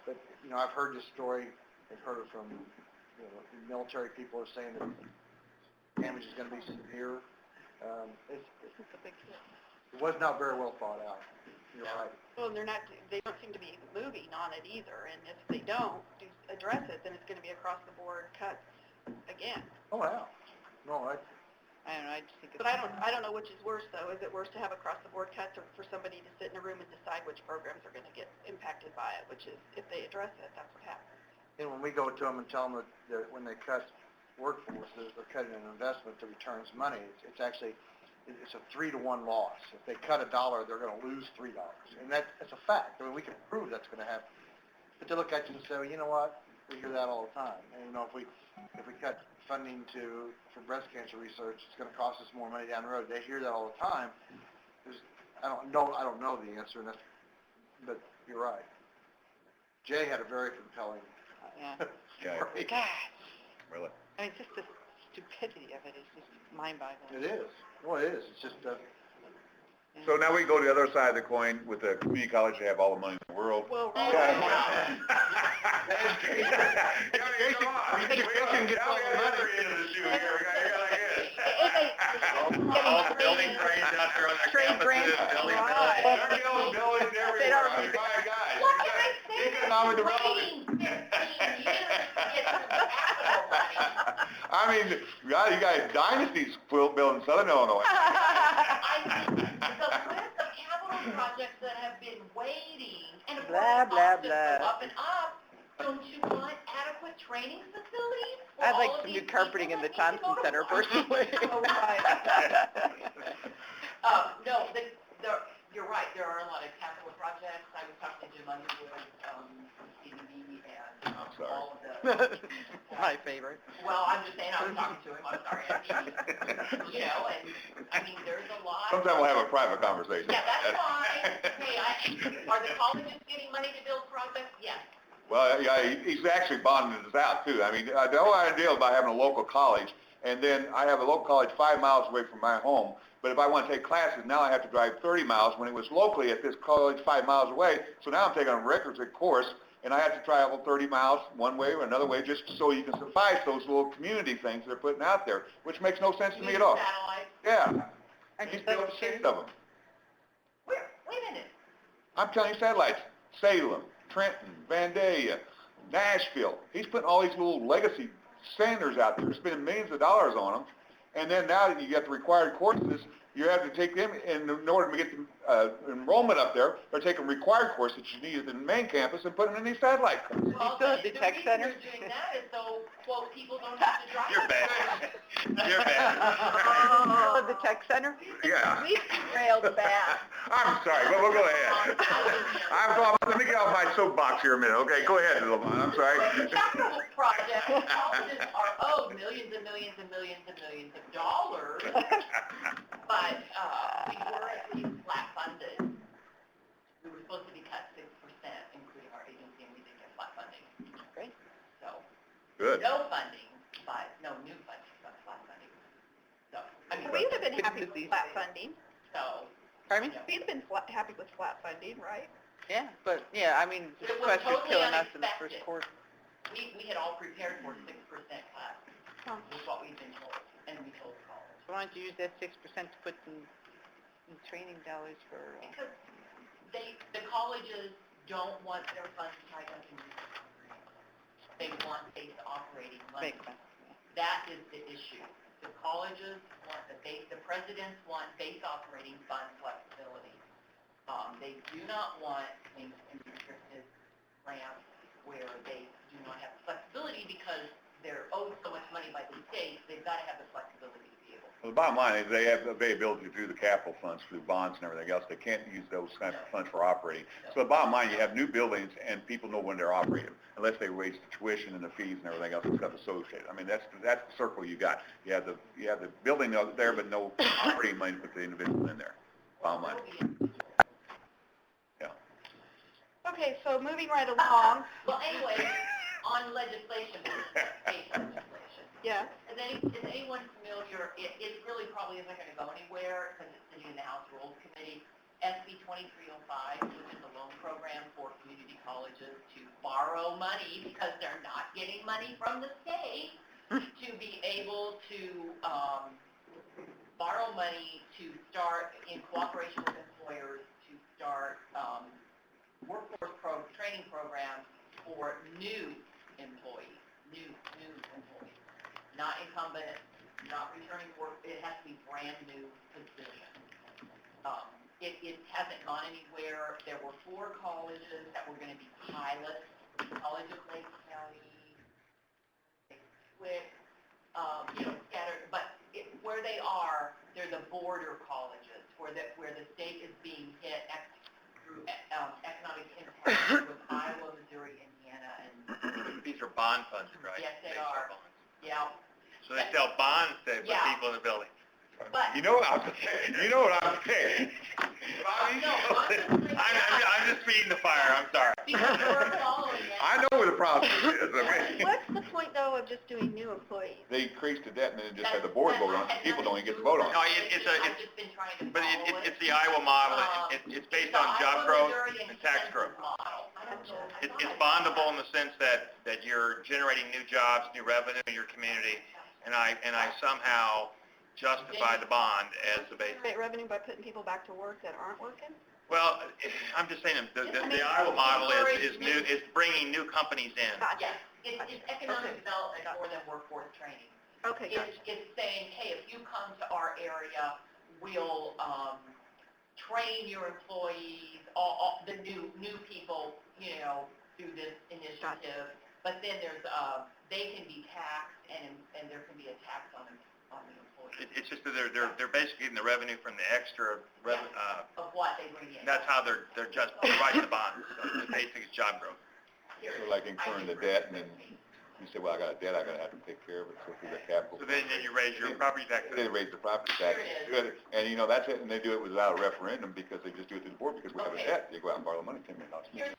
but I've heard this story, I've heard it from, military people are saying that damage is gonna be severe. This is a big deal. It was not very well thought out. You're right. Well, they don't seem to be moving on it either, and if they don't address it, then it's gonna be across the board cuts again. Oh, yeah. No, I don't know, I just think it's. But I don't know which is worse though. Is it worse to have across the board cuts or for somebody to sit in a room and decide which programs are gonna get impacted by it, which is, if they address it, that's what happens. and when we go to them and tell them that when they cut workforce, they're cutting an investment that returns money, it's actually, it's a 3-to-1 loss. If they cut $1, they're gonna lose $3. And that's a fact. I mean, we can prove that's gonna happen. But they look at you and say, well, you know what? We hear that all the time. And, if we cut funding for breast cancer research, it's gonna cost us more money down the road. They hear that all the time. I don't know the answer, but you're right. Jay had a very compelling Yeah. story. God, Really? I mean, just the stupidity of it is just mind-boggling. It is. Well, it is. It's just, So now we go to the other side of the coin with the community college, they have all the money in the world. Well, Okay. right. Come on. Education gets all the money. All the building trades out there on their Trade campuses, grants. building Right. buildings. They're building buildings everywhere. I mean, my guys. What can I say? Economic It's development. waiting 15 years to get some capital money. I mean, God, you guys, dynasties built in Southern Illinois. I mean, the list of capital projects that have been waiting, and of course, Blah, blah, costs just go blah. up and up. Don't you want adequate training facilities for I'd all like of some these new carpeting in people the that need to Thompson go to Center work? personally. Oh, right. No, you're right, there are a lot of capital projects. I was talking to Jim Underwood, CDB, and I'm sorry. all of the, My favorite. well, I'm just saying, I was talking to him, I'm sorry, and, I mean, there's a lot. Sometime we'll have a private conversation. Yeah, that's fine. Hey, are the colleges getting money to build projects? Yes. Well, yeah, he's actually bonded us out too. I mean, the whole idea about having a local college, and then I have a local college 5 miles away from my home, but if I want to take classes, now I have to drive 30 miles when it was locally at this college 5 miles away. So now I'm taking a requisite course, and I have to travel 30 miles one way or another way just so you can suffice those little community things they're putting out there, which makes no sense to me at all. Satellites. Yeah, Aren't he's you building sure? 6 of them. Wait a minute. I'm telling you, satellites, Salem, Trenton, Vandalia, Nashville. He's putting all these little legacy centers out there, spending millions of dollars on them. And then now that you get the required courses, you have to take them, and in order to get the enrollment up there, they're taking required courses that you need at the main campus and putting them in these satellite classes. Well, still have the tech center? reason they're doing that is so, quote, people don't have to drive. You're bad. You're bad. Oh, the tech center? Yeah. We railed back. I'm sorry, but we'll go ahead. Let me get off my soapbox here a minute, okay? Go ahead, Lamont, I'm sorry. The capital projects, colleges are owed millions and millions and millions and millions of dollars, but, we were at least flat funded. We were supposed to be cut 6%, including our agency, and we didn't get flat funding. Great. So, Good. no funding, but, no new funding, but flat funding. So, I mean, We'd have been happy with flat funding. so, Pardon me? We'd been happy with flat funding, right? Yeah, but, yeah, I mean, It this was question's totally killing us in the first unexpected. quarter. we had all prepared for 6% cut, Huh. is what we've been told, and we told the college. So why don't you use that 6% to put some training dollars for, Because the colleges don't want their funds tied up in research programs. They want base operating money. make sense? That is the issue. The colleges want the presidents want base operating fund flexibility. They do not want things in restricted grants where they do not have flexibility because they're owed so much money by the state, they've got to have the flexibility to be able Well, the bottom line is they have availability through the capital funds, through bonds and everything else. They can't use those kinds of funds for operating. So the bottom line, you have new buildings and people know when they're operating, unless they raise the tuition and the fees and everything else and stuff associated. I mean, that's the circle you got. You have the building out there, but no operating money to put the individual in there. Bottom line. Yeah. Okay, so moving right along, Well, anyway, on legislation, state legislation. yeah, Is anyone familiar, it really probably isn't going to go anywhere because it's sitting in the House Rules Committee, SB 2305, which is a loan program for community colleges to borrow money because they're not getting money from the state to be able to borrow money to start, in cooperation with employers, to start workforce training programs for new employees, new employees. Not incumbent, not returning work, it has to be brand new position. It hasn't gone anywhere. There were 4 colleges that were going to be pilots, College of Lake County, Wick, scattered, but where they are, they're the border colleges, where the state is being hit through economic impact with Iowa, Missouri, Indiana, and These are bond funded, right? yes, they sell are. bonds. Yeah. So they sell bonds to put Yeah. people in the building. But You know what I'm saying? You know what I'm saying? Bobby? No, I'm just feeding the fire, I'm sorry. because we're following it. I know where the process is, okay? what's the point though of just doing new employees? They increase the debt and then just have the board vote on it. People don't even get to vote on No, it. it's I've just been trying to But follow it's the Iowa model. It's based on job growth and tax growth. It's bondable in the sense that you're generating new jobs, new revenue in your community, and I somehow justify the bond as the basis. Create revenue by putting people back to work that aren't working? Well, I'm just saying, the Iowa model is bringing new companies in. Yes, it's economic development more than workforce training. Okay, gotcha. It's saying, hey, if you come to our area, we'll train your employees, all the new people, through this initiative. But then there's they can be taxed, and there can be a tax on the employees. It's just that they're basically getting the revenue from the extra revenue. Of what they bring in. That's how they're just providing the bonds. So the basic is job growth. So like incurring the debt and then you say, well, I got a debt, I gotta have to take care of it, so through the capital. So then you raise your property tax. They raise the property tax. Here it And that's it, and they do it without a referendum because they just do it through the board because we have a debt. They go out and borrow money, $10 million.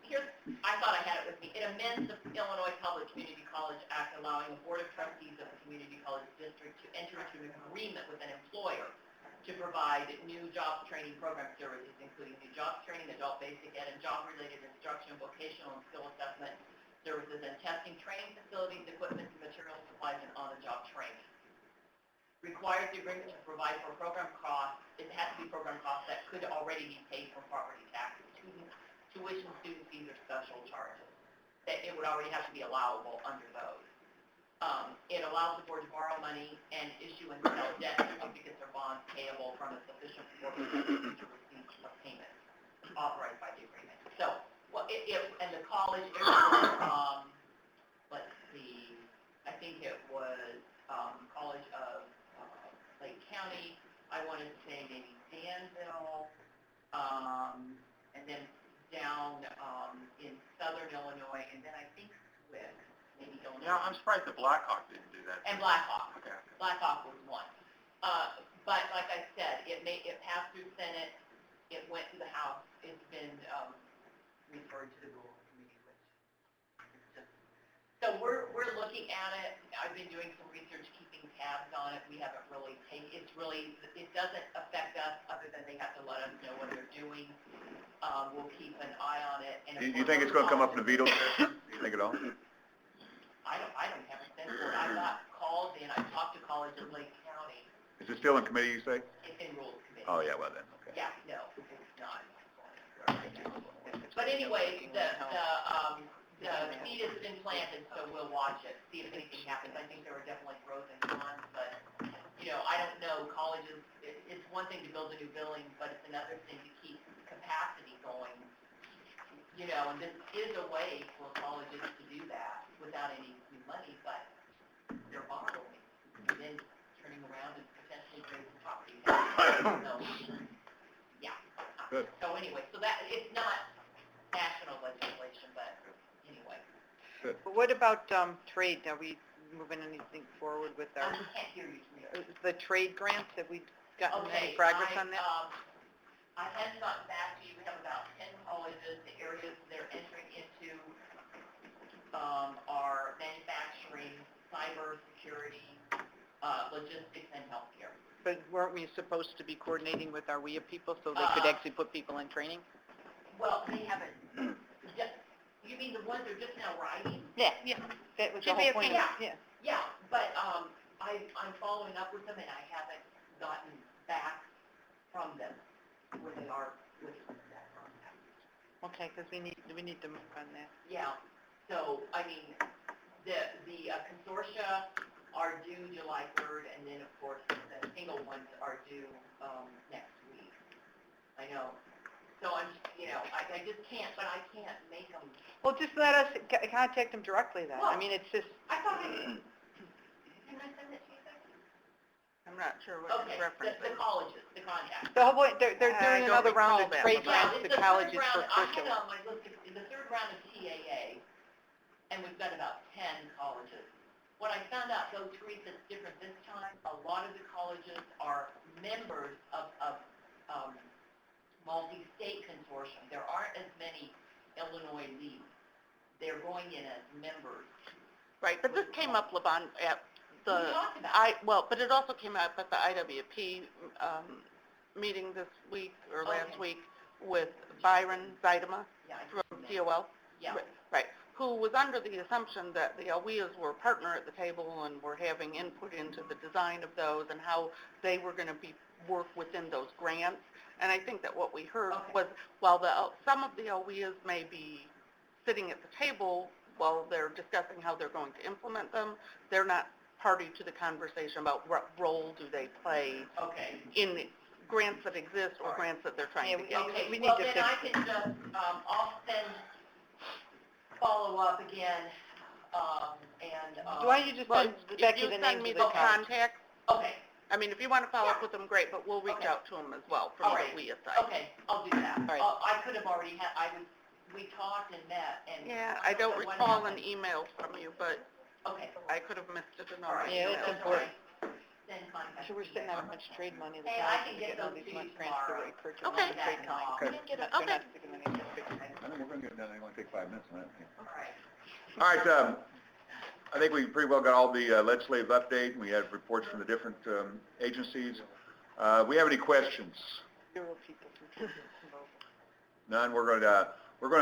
Here's, I thought I had it with me. It amends the Illinois Public Community College Act, allowing the Board of Trustees of the Community College District to enter into an agreement with an employer to provide new job training program services, including new job training, adult basic ed, and job-related instruction, vocational and skill assessment services, and testing, training facilities, equipment, materials, supplies, and on-the-job training. Requires the agreement to provide for program costs. It has to be program costs that could already be paid from property taxes, tuition, student fees, or special charges. That it would already have to be allowable under those. It allows the board to borrow money and issue and sell debt certificates or bonds payable from a sufficient portion of future receipts of payments authorized by the agreement. So, and the college, it was, let's see, I think it was College of Lake County, I want to say maybe Danville, and then down in southern Illinois, and then I think Wick, maybe Illinois. Yeah, I'm surprised that Blackhawk didn't do that. And Blackhawk. Okay. Blackhawk was one. But like I said, it passed through Senate, it went to the House, it's been referred to the Rules Committee, which is just, so we're looking at it. I've been doing some research, keeping tabs on it. We haven't really it doesn't affect us other than they have to let us know what they're doing. We'll keep an eye on it. And You think it's gonna come up in the veto session? You think at all? I don't have a sense for it. I got called in, I talked to College of Lake County. Is it still in committee, you say? It's in Rules Committee. Oh, yeah, well then, okay. Yeah, no, it's not. But anyway, the seed has been planted, so we'll watch it, see if anything happens. I think there are definitely pros and cons, but, I don't know, colleges, it's one thing to build a new building, but it's another thing to keep capacity going. And this is a way for colleges to do that without any new money, but they're borrowing, and then turning around and So, yeah. Good. So anyway, so that, it's not national legislation, but anyway. What about, trade? Are we moving anything forward with I our, can't hear you, Teresa. the trade grants? Have we gotten any Okay, progress on that? I hadn't gotten back to you, we have about 10 colleges, the areas they're entering into, are manufacturing, cyber security, logistics, and healthcare. But weren't we supposed to be coordinating with our WIA people so they could actually put people in training? Well, they haven't, you mean the ones that are just now writing? Yeah, that was the Should be whole a point. thing. Yeah, but, I'm following up with them, and I haven't gotten back from them where they are with that contact. Okay, because we need to move on that. Yeah, so, I mean, the consortia are due July 3rd, and then, of course, the single ones are due, next week. I know. So I'm, I just can't, but I can't make them. Well, just let us contact them directly then. I Well, mean, it's just, I thought can I send it to you guys? I'm not sure what Okay, you're referencing. the colleges, the contacts. The whole point, they're I doing don't another round of recall that trade one. grants Yeah, to it's the colleges third for round. I had curriculum. on my list, it's the third round of TAA, and we've got about 10 colleges. What I found out, though, Teresa, it's different this time. A lot of the colleges are members of multi-state consortium. There aren't as many Illinois leagues. They're going in as members. Right, but this came up, Levon, at the, We talked about it. but it also came up at the IWP meeting this week, or last Okay. week, with Byron Zeidema Yeah, I from can see that. COL. Yeah. Right, who was under the assumption that the LWIAs were a partner at the table and were having input into the design of those and how they were going to work within those grants. And I think that what we heard Okay. was, while some of the LWIAs may be sitting at the table while they're discussing how they're going to implement them, they're not party to the conversation about what role do they play Okay. in the grants that exist or All right. grants that they're trying to get. Okay, we need well, to then fix I can just, I'll send follow-up again, and, Why don't you just Well, send if Becky you the send names me of the the colleges? contacts, okay, I mean, if you want to follow up with them, great, but we'll reach Okay. out to them as well from All the right. WIA side. okay, I'll do that. All right. I could have already we talked and met, and. Yeah, I don't know what recall an happened. email from you, but Okay, I could have missed it in all our right. Yeah, email. it's important. Send contact. So we're sitting on a bunch of trade money, the Hey, I colleges can are get getting all those these to money you transfer tomorrow. rate curriculum, Okay. and trade money. Okay. They're Okay. not sticking any of that big money. I think we're gonna get it done, it only take 5 minutes on that. All right. All right, I think we pretty well got all the legislative update, we had reports from the different agencies. We have any questions? Zero people. None, we're going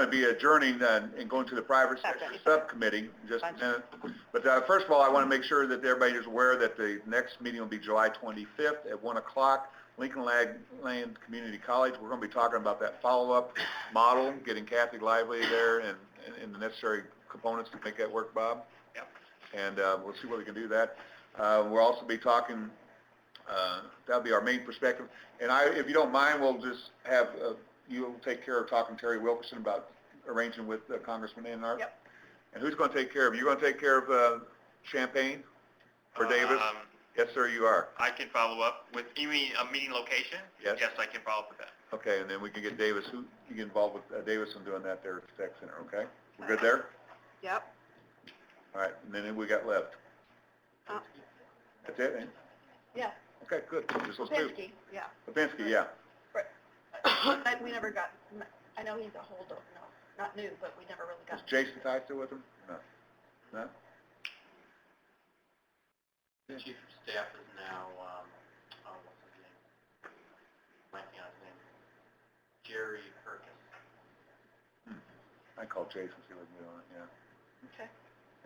to be adjourning and going to the private sector subcommittee in just a minute. But first of all, I want to make sure that everybody is aware that the next meeting will be July 25th at 1 o'clock, Lincoln Land Community College. We're going to be talking about that follow-up model, getting Kathy Lively there and the necessary components to make that work, Bob. Yep. And we'll see what we can do that. We'll also be talking, that'll be our main perspective. And if you don't mind, we'll just have, you'll take care of talking to Terry Wilkerson about arranging with Congressman Enart? Yep. And who's going to take care of, you going to take care of Champaign for Davis? Yes, sir, you are. I can follow up with, you mean a meeting location? Yes. Yes, I can follow up with that. Okay, and then we can get Davis, you get involved with Davis in doing that there at the Tech Center, okay? We're good there? Yep. All right, and then who we got left? That's it, eh? Yeah, Okay, good, just those two. Lipinski, yeah. Lipinski, yeah. But we never got, I know he's a holdover, no, not new, but we never really Is got. Jason Ty still with him? No. No? The chief of staff is now, what's his name? Blanking on his name. Jerry Perkins. I called Jason, see what we can do on it, yeah. Okay,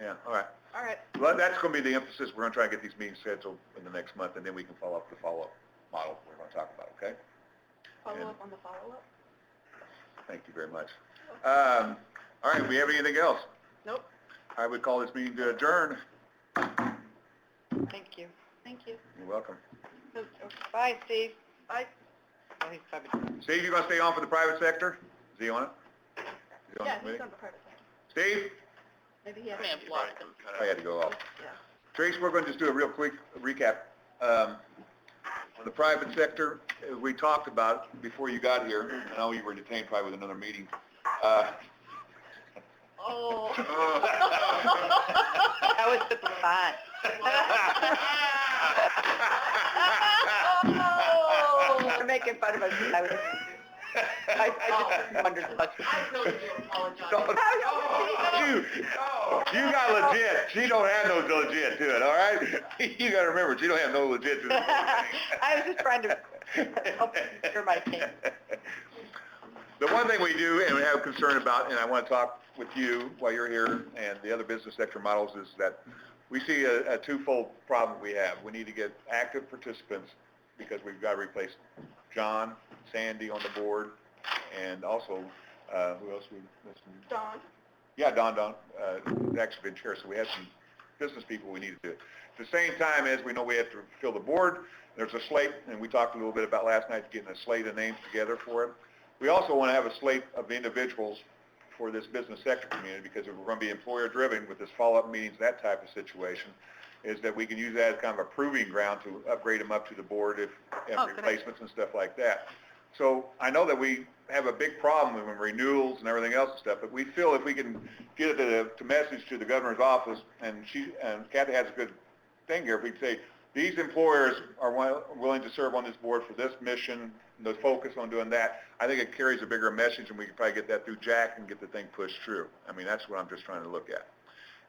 Yeah, all right. all right. Well, that's going to be the emphasis. We're going to try and get these meetings scheduled in the next month, and then we can follow up the follow-up model we're going to talk about, okay? Follow up on the follow-up? Thank you very much. All right, we have anything else? Nope. I would call this meeting to adjourn. Thank you. Thank you. You're welcome. Bye, Steve. Bye. Oh, he's probably, Steve, you going to stay on for the private sector? Is he on it? Is he on Yeah, the he's committee? on the private sector. Steve? Maybe he has. May have lost him. I had to go off. Yeah. Trace, we're going to just do a real quick recap. On the private sector, as we talked about before you got here, I know you were detained probably with another meeting. Oh. That was the font. They're making fun of us. I just wondered what. I really do apologize. You got legit. She don't have no legit to it, all right? You gotta remember, she don't have no legit to it. I was just trying to help clear my pain. The one thing we do and we have concern about, and I want to talk with you while you're here and the other business sector models, is that we see a twofold problem we have. We need to get active participants because we've got to replace John, Sandy on the board, and also, who else we missing? Dawn. Yeah, Don, actually been chair, so we have some business people we need to do. At the same time as we know we have to fill the board, there's a slate, and we talked a little bit about last night, getting a slate of names together for it. We also want to have a slate of individuals for this business sector community, because if we're going to be employer-driven with this follow-up meetings, that type of situation, is that we can use that as kind of a proving ground to upgrade them up to the board if replacements and stuff like that. So I know that we have a big problem with renewals and everything else and stuff, but we feel if we can get it to message to the governor's office, and Kathy has a good thing here, if we can say, these employers are willing to serve on this board for this mission, and the focus on doing that, I think it carries a bigger message, and we can probably get that through Jack and get the thing pushed through. I mean, that's what I'm just trying to look at.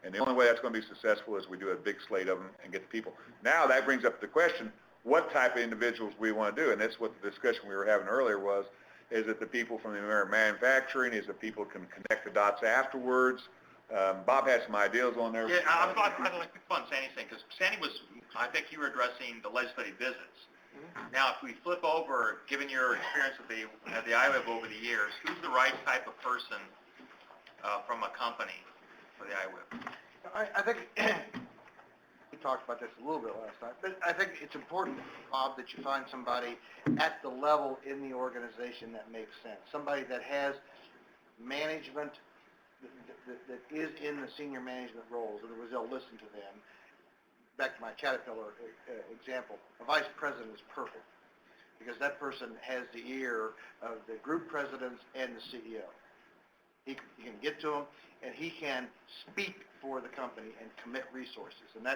And the only way that's going to be successful is we do a big slate of them and get the people. Now that brings up the question, what type of individuals we want to do, and that's what the discussion we were having earlier was, is it the people from the American manufacturing, is it people who can connect the dots afterwards? Bob had some ideas on there. Yeah, I'd like the fun Sandy's thing, because Sandy was, I think you were addressing the legislative visits. Now, if we flip over, given your experience at the IWIB over the years, who's the right type of person from a company for the IWIB? I think, we talked about this a little bit last time, but I think it's important, Bob, that you find somebody at the level in the organization that makes sense. Somebody that has management, that is in the senior management roles, and they'll listen to them. Back to my Caterpillar example, a vice president is perfect, because that person has the ear of the group presidents and the CEO. He can get to them, and he can speak for the company and commit resources. And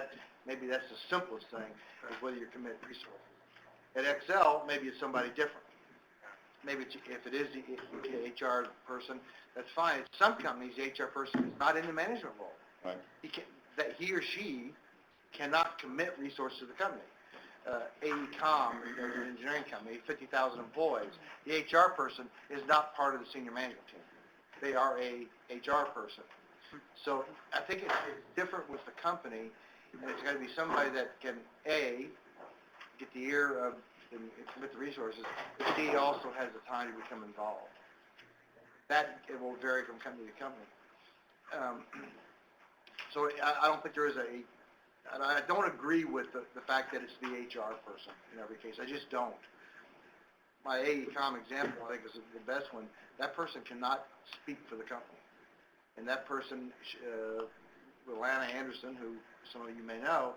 maybe that's the simplest thing, is whether you commit resources. At Excel, maybe it's somebody different. Maybe if it is the HR person, that's fine. In some companies, the HR person is not in the management role. Right. He or she cannot commit resources to the company. AECOM, an engineering company, 50,000 employees. The HR person is not part of the senior management team. They are a HR person. So I think it's different with the company, and it's got to be somebody that can, A, get the ear of and commit the resources, but C, also has the time to become involved. That it will vary from company to company. So I don't think there is and I don't agree with the fact that it's the HR person in every case. I just don't. My AECOM example, I think, is the best one. That person cannot speak for the company. And that person, Lana Anderson, who some of you may know,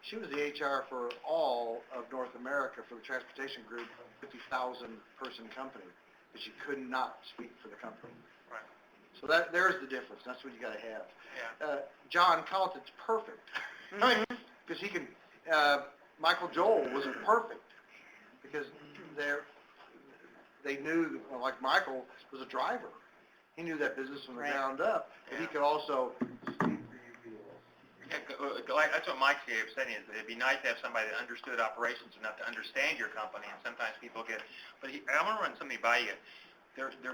she was the HR for all of North America for the transportation group, a 50,000 person company, but she could not speak for the company. Right. So there's the difference. That's what you got to have. Yeah. John Colleton's perfect. I mean, because he can, Michael Joel was perfect, because they knew, like Michael was a driver. He knew that business from the ground up, but he could also speak for you. That's what Mike's saying, is it'd be nice to have somebody that understood operations enough to understand your company, and sometimes people get, I want to run something by you.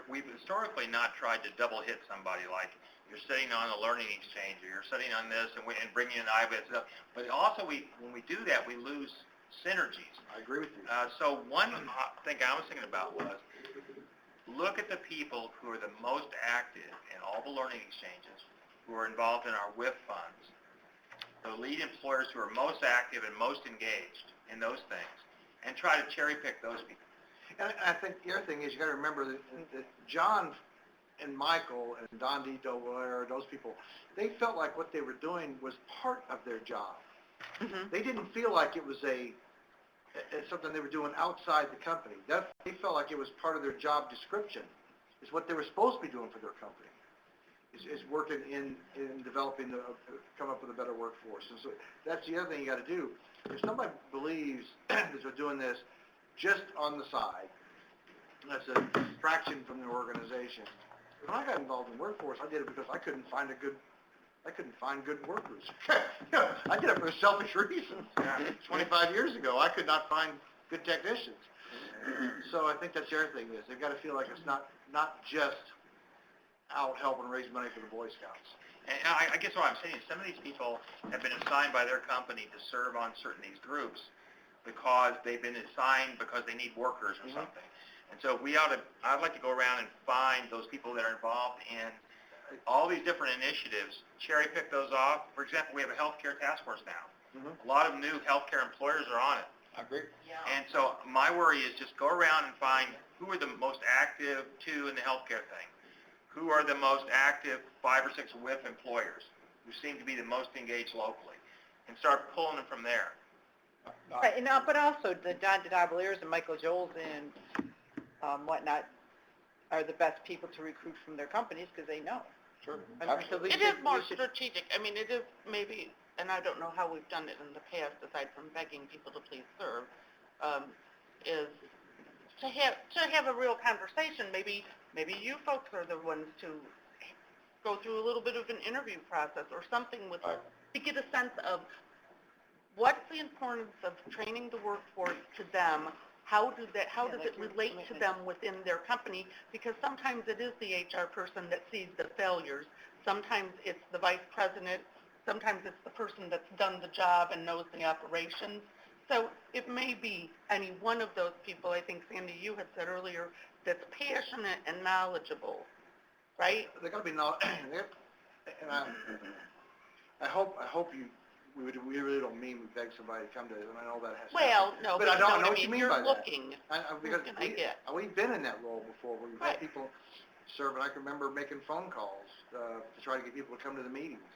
We've historically not tried to double hit somebody, like you're sitting on a learning exchange, or you're sitting on this and bringing in IWIB stuff. But also, when we do that, we lose synergies. I agree with you. So one thing I was thinking about was, look at the people who are the most active in all the learning exchanges, who are involved in our WIP funds, the lead employers who are most active and most engaged in those things, and try to cherry pick those people. And I think the other thing is you got to remember that John and Michael and Don Dito, those people, they felt like what they were doing was part of their job. Mm-hmm. They didn't feel like it was a it's something they were doing outside the company. They felt like it was part of their job description. It's what they were supposed to be doing for their company. Is working in developing come up with a better workforce. And so that's the other thing you got to do. If somebody believes that they're doing this just on the side, that's a distraction from their organization. When I got involved in workforce, I did it because I couldn't find good workers. I did it for selfish reasons. 25 years ago, I could not find good technicians. So I think that's the other thing is they've got to feel like it's not just out helping raise money for the Boy Scouts. And I guess what I'm saying is some of these people have been assigned by their company to serve on certain these groups because they've been assigned because they need workers or something. And so I'd like to go around and find those people that are involved in all these different initiatives, cherry pick those off. For example, we have a healthcare task force now. A lot of new healthcare employers are on it. I agree. Yeah. And so my worry is just go around and find who are the most active in the healthcare thing. Who are the most active 5 or 6 WIP employers who seem to be the most engaged locally, and start pulling them from there. Right, and but also the Don DeDabaliers and Michael Joels and whatnot are the best people to recruit from their companies because they know. Sure, I mean, so absolutely. we It is should- more we should- strategic. I mean, it is maybe, and I don't know how we've done it in the past, aside from begging people to please serve, is to have a real conversation. Maybe you folks are the ones to go through a little bit of an interview process or something with, Right. to get a sense of what's the importance of training the workforce to them. How does it relate to them within their company? Because sometimes it is the HR person that sees the failures. Sometimes it's the vice president. Sometimes it's the person that's done the job and knows the operations. So it may be any one of those people, I think, Sandy, you had said earlier, that's passionate and knowledgeable, right? They got to be and I hope we really don't mean we beg somebody to come to us, and I know that has Well, happened. no, But but I you know know what I what you mean, mean you're by that. looking. Because Can I get? we've been in that role before, where we've Right. had people serve, and I can remember making phone calls to try to get people to come to the meetings.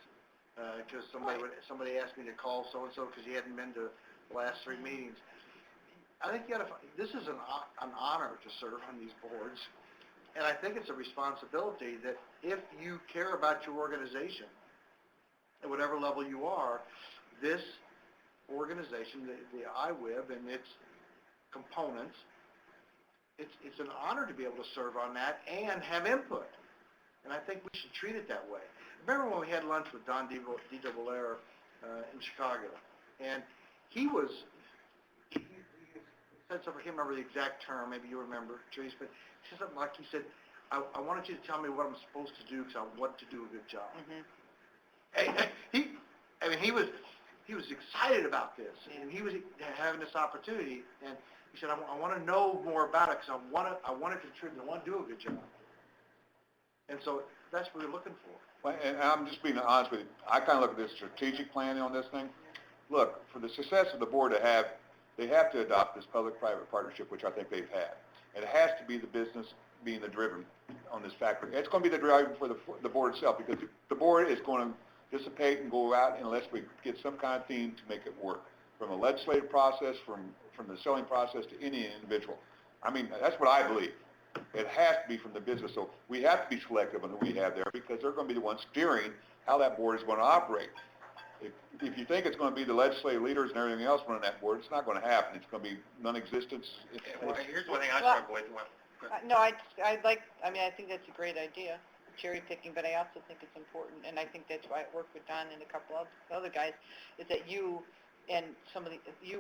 Because somebody asked me to call so-and-so because he hadn't been to the last 3 meetings. I think this is an honor to serve on these boards, and I think it's a responsibility that if you care about your organization, at whatever level you are, this organization, the IWIB and its components, it's an honor to be able to serve on that and have input. And I think we should treat it that way. Remember when we had lunch with Don DeDabalier in Chicago, and he said something, I can't remember the exact term, maybe you remember, Therese, but he said something like, he said, I wanted you to tell me what I'm supposed to do because I want to do a good job. He was excited about this, and he was having this opportunity, and he said, I want to know more about it because I want to contribute, I want to do a good job. And so that's what we're looking for. Well, and I'm just being honest with you, I kind of look at this strategic planning on this thing. Look, for the success of the board they have to adopt this public-private partnership, which I think they've had. And it has to be the business being the driven on this factor. It's going to be the driver for the board itself, because the board is going to dissipate and go out unless we get some kind of theme to make it work. From a legislative process, from the selling process to any individual. I mean, that's what I believe. It has to be from the business, so we have to be selective on who we have there, because they're going to be the ones steering how that board is going to operate. If you think it's going to be the legislative leaders and everything else running that board, it's not going to happen. It's going to be non-existent. Well, here's one thing I struggle with. No, I think that's a great idea, cherry picking, but I also think it's important, and I think that's why I worked with Don and a couple of other guys, is that you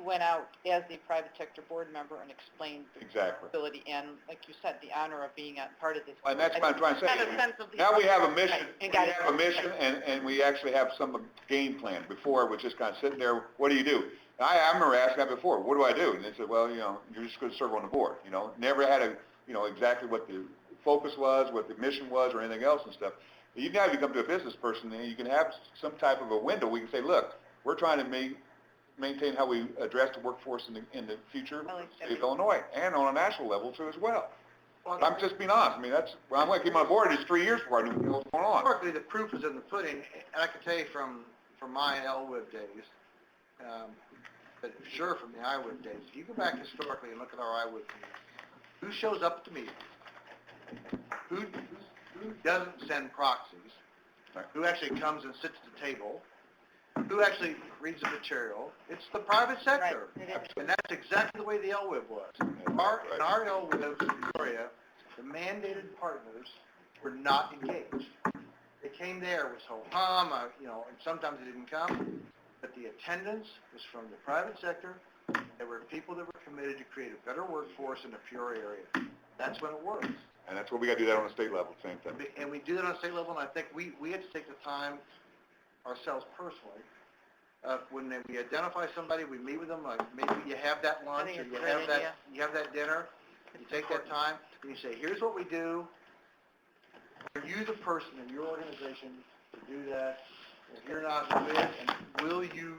went out as the private sector board member and explained the Exactly. responsibility and, like you said, the honor of being a part of this. And that's what I'm trying to say. Got a sense of the- Now we have a mission, Right, and we actually have some game plan. Before, it was just kind of sitting there, what do you do? I remember asking that before, what do I do? And they said, well, you're just going to serve on the board, Never had exactly what the focus was, what the mission was, or anything else and stuff. You now become to a business person, and you can have some type of a window where you can say, look, we're trying to maintain how we address the workforce in the future state of Illinois, and on a national level too as well. But I'm just being honest. I mean, I'm going to keep on board. It's 3 years before I knew what was going on. Historically, the proof is in the pudding, and I can tell you from my IWIB days, but sure from the IWIB days, if you go back historically and look at our IWIB meetings, who shows up at the meeting? Who doesn't send proxies? Who actually comes and sits at the table? Who actually reads the material? It's the private sector. Right, it is. And that's exactly the way the LWIB was. In our LWIB area, the mandated partners were not engaged. They came there, it was ho-hum, and sometimes they didn't come, but the attendance was from the private sector. There were people that were committed to create a better workforce in the Peoria area. That's when it works. And that's what we gotta do that on the state level, same thing. And we do that on a state level, and I think we had to take the time ourselves personally. When we identify somebody, we meet with them, like maybe you have that lunch, think or it's you a great have that, idea. you have that dinner, you take that time, and you say, here's what we do. Are you the person in your organization to do that? If you're not, who is, and will you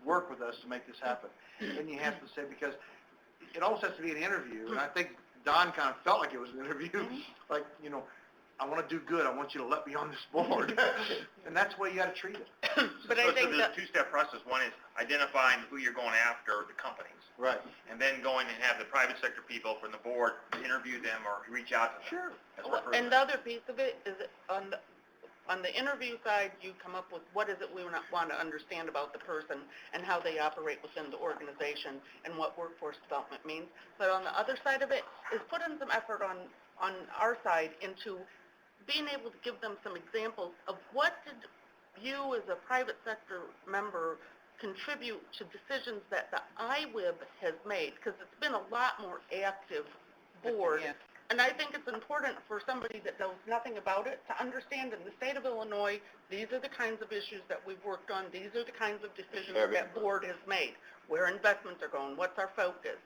work with us to make this happen? Then you have to say, because it almost has to be an interview, and I think Don kind of felt like it was an interview, like, I want to do good, I want you to let me on this board. And that's the way you got to treat it. But So I think there's that, a two-step process. One is identifying who you're going after, the companies, Right. and then going and have the private sector people from the board interview them or reach out to them. Sure. That's what and the other piece of it is on the interview side, you come up with what is it we want to understand about the person and how they operate within the organization and what workforce development means. But on the other side of it is put in some effort on our side into being able to give them some examples of what did you as a private sector member contribute to decisions that the IWIB has made, because it's been a lot more active board. Yeah. And I think it's important for somebody that knows nothing about it to understand in the state of Illinois, these are the kinds of issues that we've worked on, these are the kinds of decisions that board has made, where investments are going, what's our focus.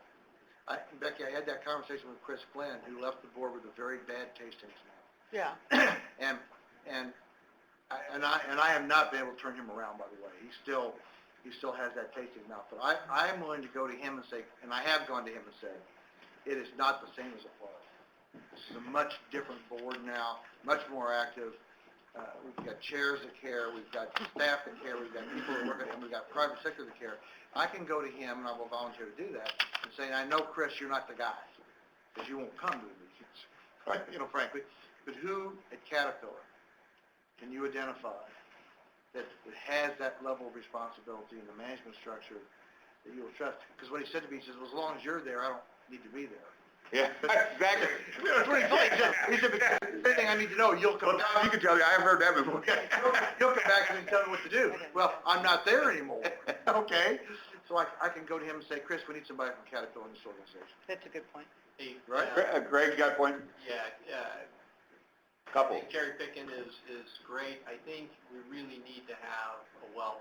Becky, I had that conversation with Chris Flynn, who left the board with a very bad taste in his mouth. Yeah. And I have not been able to turn him around, by the way. He still has that taste in his mouth. But I am willing to go to him and say, and I have gone to him and said, it is not the same as it was. This is a much different board now, much more active. We've got chairs that care, we've got staff that care, we've got people that work at it, and we've got private sector that care. I can go to him, and I will volunteer to do that, and say, I know, Chris, you're not the guy, because you won't come to the meetings, right, frankly. But who at Caterpillar can you identify that has that level of responsibility in the management structure that you will trust? Because what he said to me, he says, well, as long as you're there, I don't need to be there. Yeah, exactly. That's what he said. He said, anything I need to know, you'll come Well, back. you can tell me, I haven't heard that before. You'll come back and tell me what to do. Well, I'm not there anymore. Okay. So I can go to him and say, Chris, we need somebody from Caterpillar in this organization. That's a good point. Hey, Right? Greg, you got a point? Yeah, Couple. I think cherry picking is great. I think we really need to have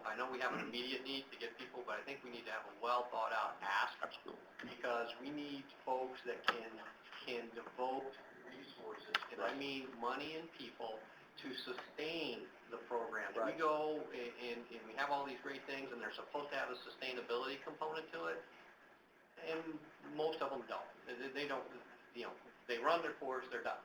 I know we have an immediate need to get people, but I think we need to have a well thought out ask. Absolutely. Because we need folks that can devote resources, and I mean money and people, to sustain the program. Right. We go and we have all these great things, and they're supposed to have a sustainability component to it, and most of them don't. They don't, they run their course, they're done.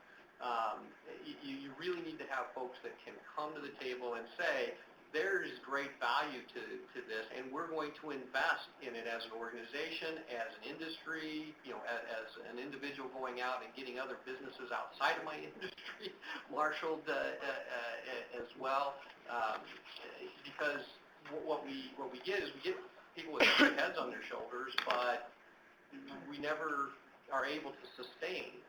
You really need to have folks that can come to the table and say, there's great value to this, and we're going to invest in it as an organization, as an industry, as an individual going out and getting other businesses outside of my industry marshaled as well, because what we get is we get people with their heads on their shoulders, but we never are able to sustain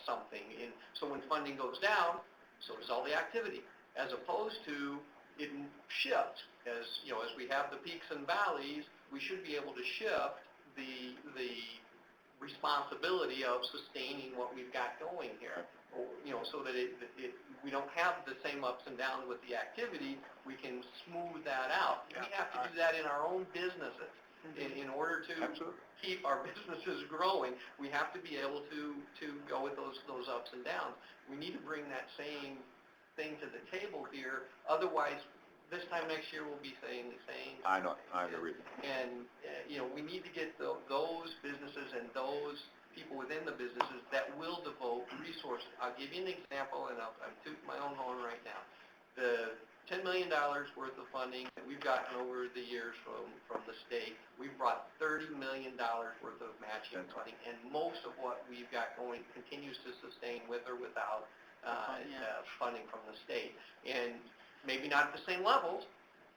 something. And so when funding goes down, so does all the activity, as opposed to it shifts. As we have the peaks and valleys, we should be able to shift the responsibility of sustaining what we've got going here, so that we don't have the same ups and downs with the activity. We can smooth that out. We have to do that in our own businesses. In order to keep our businesses growing, we have to be able to go with those ups and downs. We need to bring that same thing to the table here. Otherwise, this time next year we'll be saying the same. I know, I agree. And we need to get those businesses and those people within the businesses that will devote resources. I'll give you an example, and I'm tooting my own horn right now. $10 million worth of funding that we've gotten over the years from the state. We've brought $30 million worth of matching funding, and most of what we've got going continues to sustain with or without funding from the state. And maybe not at the same levels,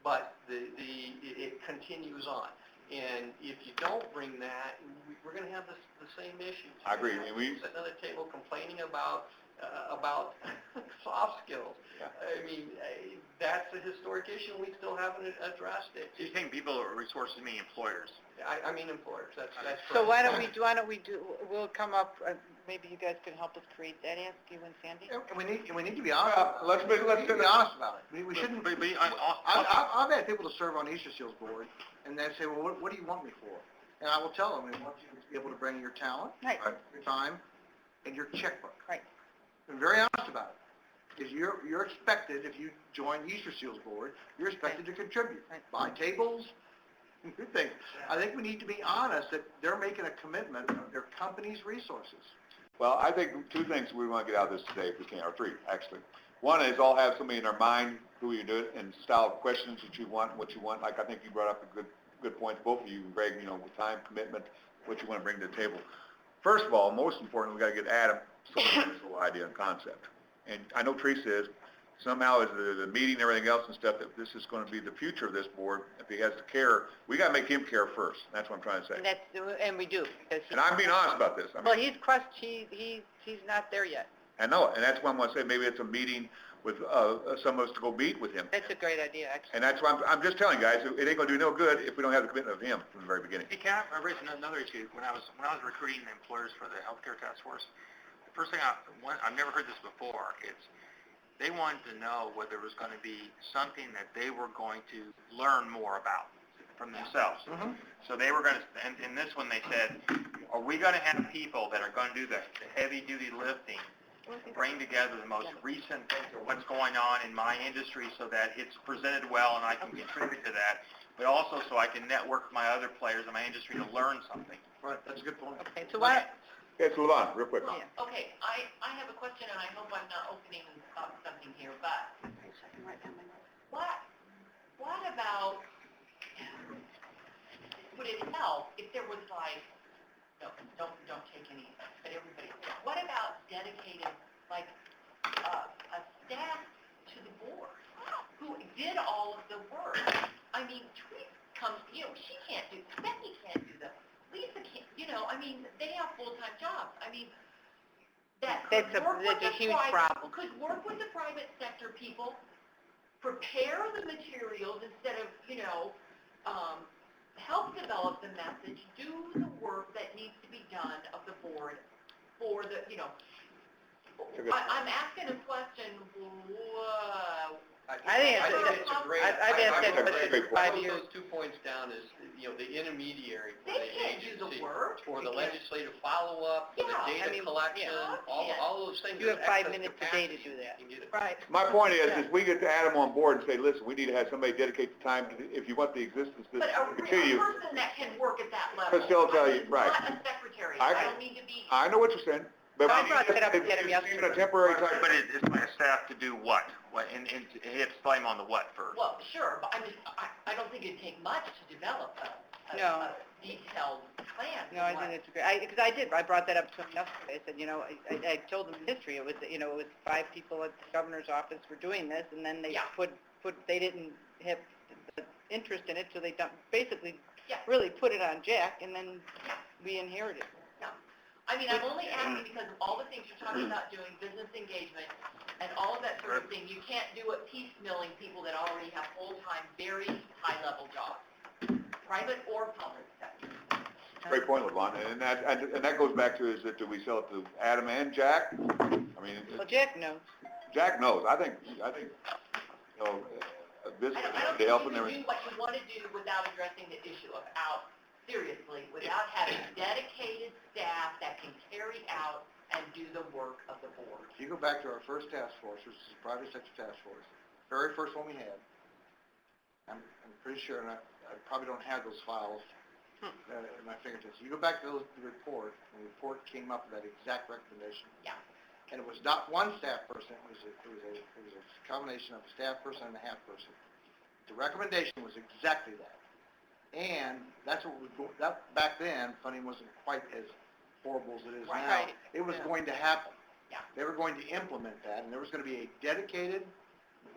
but it continues on. And if you don't bring that, we're going to have the same issues. I agree. I mean, we sit at another table complaining about soft skills. Yeah. I mean, that's a historic issue, and we still haven't addressed it. Do you think people are resources mean employers? I mean employers, that's correct. So why don't we do, we'll come up, maybe you guys can help us create that, ask you and Sandy? And we need to be honest. let's be honest about it. We shouldn't. But I've had people to serve on the Easter Seals board, and they say, well, what do you want me for? And I will tell them, I want you to be able to bring your talent, Right. your time, and your checkbook. Right. I'm very honest about it. Because you're expected, if you join the Easter Seals board, you're expected to contribute. Right. Buy tables, do things. I think we need to be honest that they're making a commitment of their company's resources. Well, I think two things we want to get out of this today, if we can, or three, actually. One is all have somebody in our mind who you do it, and style of questions that you want, what you want. Like, I think you brought up a good points, both of you, Greg, with time, commitment, what you want to bring to the table. First of all, most important, we got to get Adam some whole idea and concept. And I know Teresa is, somehow as the meeting and everything else and stuff, that this is going to be the future of this board. If he has to care, we got to make him care first. That's what I'm trying to say. And we do. Because And I'm being honest about this. I mean, well, he's he's not there yet. I know, and that's why I'm going to say maybe it's a meeting with some of us to go meet with him. That's a great idea, actually. And that's why I'm just telling you guys, it ain't going to do no good if we don't have the commitment of him from the very beginning. Hey, can I raise another issue? When I was recruiting employers for the healthcare task force, the first thing I've never heard this before, it's they wanted to know whether there was going to be something that they were going to learn more about from themselves. Mm-hmm. So they were going to, and in this one they said, are we going to have people that are going to do the heavy-duty lifting, bring together the most recent things of what's going on in my industry so that it's presented well and I can contribute to that, but also so I can network with my other players in my industry to learn something. Right, that's a good point. Okay, so why, Okay, let's move on, real quick. Yeah. Okay, I have a question, and I hope I'm not opening up something here, but what about, would it help if there was like, no, don't take any, but everybody, what about dedicated, like, a staff to the board who did all of the work? I mean, Teresa comes, she can't do, Becky can't do that, Lisa can't, I mean, they have full-time jobs. I mean, that's a huge problem. Could work with the private sector people, prepare the materials instead of, help develop the message, do the work that needs to be done of the board for the, I'm asking a question, I think it's a great. I've asked that question for 5 Put years. those 2 points down is, the intermediary for They the can't do the agency, work. for the legislative follow-up, for the Yeah, data collection, all those things. You have There's 5 excess minutes a day to capacity. do that. You can get it. Right. My point is we get to Adam on board and say, listen, we need to have somebody dedicate the time, if you want the existence to But a continue. person that can work at that level. Facilitate, I mean, right. Not a secretary. I- I don't mean to be. I know what you're saying, but I brought that up if again it's yesterday. even a temporary type. But it's my staff to do what? And hit blame on the what first? Well, sure, but I don't think it'd take much to develop a No. detailed plan. No, I think it's great. I brought that up to him yesterday. I said, I told him the history. It was, it was 5 people at the governor's office were doing this, and then they Yeah. they didn't have the interest in it, so they basically Yeah. really put it on Jack, and then we inherited. I mean, I'm only asking because of all the things you're talking about doing, business engagement, and all of that sort of thing. You can't do it piecemealing people that already have full-time, very high-level jobs, private or public sector. Great point, Levon, and that goes back to, is that do we sell it to Adam and Jack? I mean, Well, Jack knows. Jack knows, I think, this I don't to think help you and can everything. do what you want to do without addressing the issue of seriously, without having dedicated staff that can carry out and do the work of the board. If you go back to our first task force, which is the private sector task force, very first one we had, I'm pretty sure, and I probably don't have those files at my fingertips. You go back to the report, and the report came up with that exact recommendation. Yeah. And it was not one staff person, it was a combination of a staff person and a half person. The recommendation was exactly that. And that's what was, back then, funding wasn't quite as horrible as it is now. Right. It was Yeah. going to happen. Yeah. They were going to implement that, and there was gonna be a dedicated,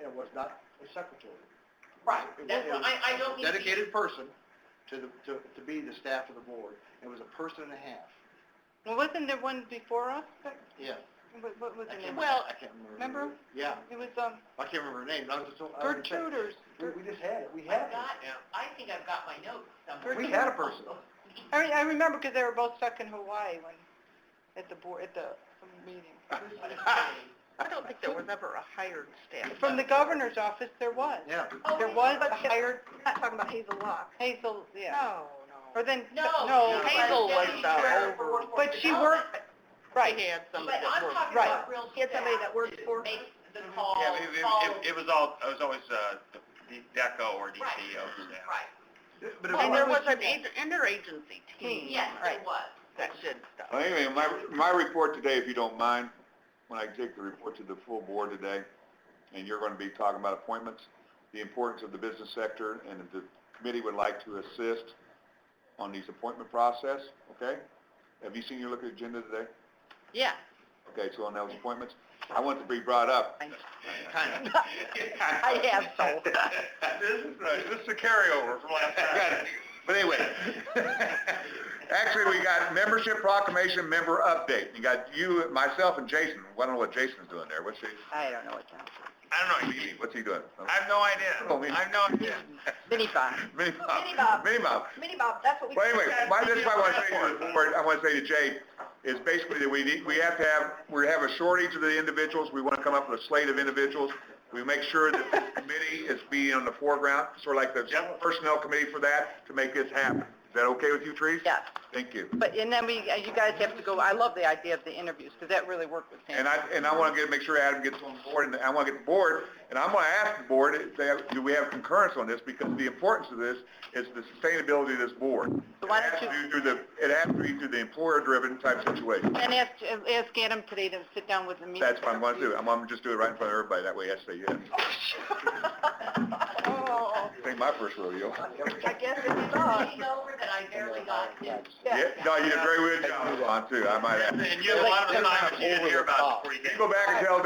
it was not a secretary. Right, It that's was- what, I don't need to be. Dedicated person to be the staff of the board. It was a person and a half. Well, wasn't there one before us? Yeah. What was her name? Well, I can't remember. remember? Yeah, It was, I can't remember her name, I was just, I was just saying, Gertruders. we just had it, we I've had it. got, I think I've got my notes somewhere. We had a person. I remember because they were both stuck in Hawaii when, at the board, at the meeting. I don't think there was ever a hired staff. From the governor's office, there was. Yeah. Oh, There was but a hired, We're not talking about Hazel Locke. Hazel, yeah. No, Or then, No, no, Hazel was deputy the treasurer for over- workforce but she development. worked, right. He had But somebody that I'm worked. talking Right. about real He had somebody staff that worked to for- make the call, Yeah, it was always, the DECO or DCO staff. Right, But it And there was- was an interagency team. yes, Right, it was. that did stuff. Well, anyway, my report today, if you don't mind, when I take the report to the full board today, and you're going to be talking about appointments, the importance of the business sector, and if the committee would like to assist on these appointment process, okay? Have you seen your look at the agenda today? Yeah. Okay, so on those appointments, I want to be brought up. Kind of. I have so. This is a carryover from last time. But anyway, actually, we got membership proclamation, member update. You got you, myself, and Jason. I don't know what Jason's doing there. What's he? I don't know what that I don't know, What's he doing? I have no idea. Oh, me- I have no idea. Mini Bob. Mini Bob. Mini Bob. Mini Bob. Mini Bob, that's what we. Well, anyway, this is what I want to say to the board, I want to say to Jay, is basically that we have to have, we have a shortage of the individuals, we want to come up with a slate of individuals, we make sure that this committee is being on the foreground, sort of like the personnel committee for that, to make this happen. Is that okay with you, Terese? Yes. Thank you. But, and then you guys have to go, I love the idea of the interviews, because that really worked with Sam. And I want to make sure Adam gets on board, and I want to get the board, and I'm going to ask the board, do we have concurrence on this? Because the importance of this is the sustainability of this board. So why It don't has to be through the employer-driven type situation. And ask Adam today to sit down with me. That's what I'm going to do. I'm going to just do it right in front of everybody, that way he has to say yes. Oh. This ain't my first rodeo. I guess it's Leaning over that I barely got to. Yeah, no, you did a very good job, Ron, too, I might add. And you had a lot of assignments you didn't hear about before you You came. go back and tell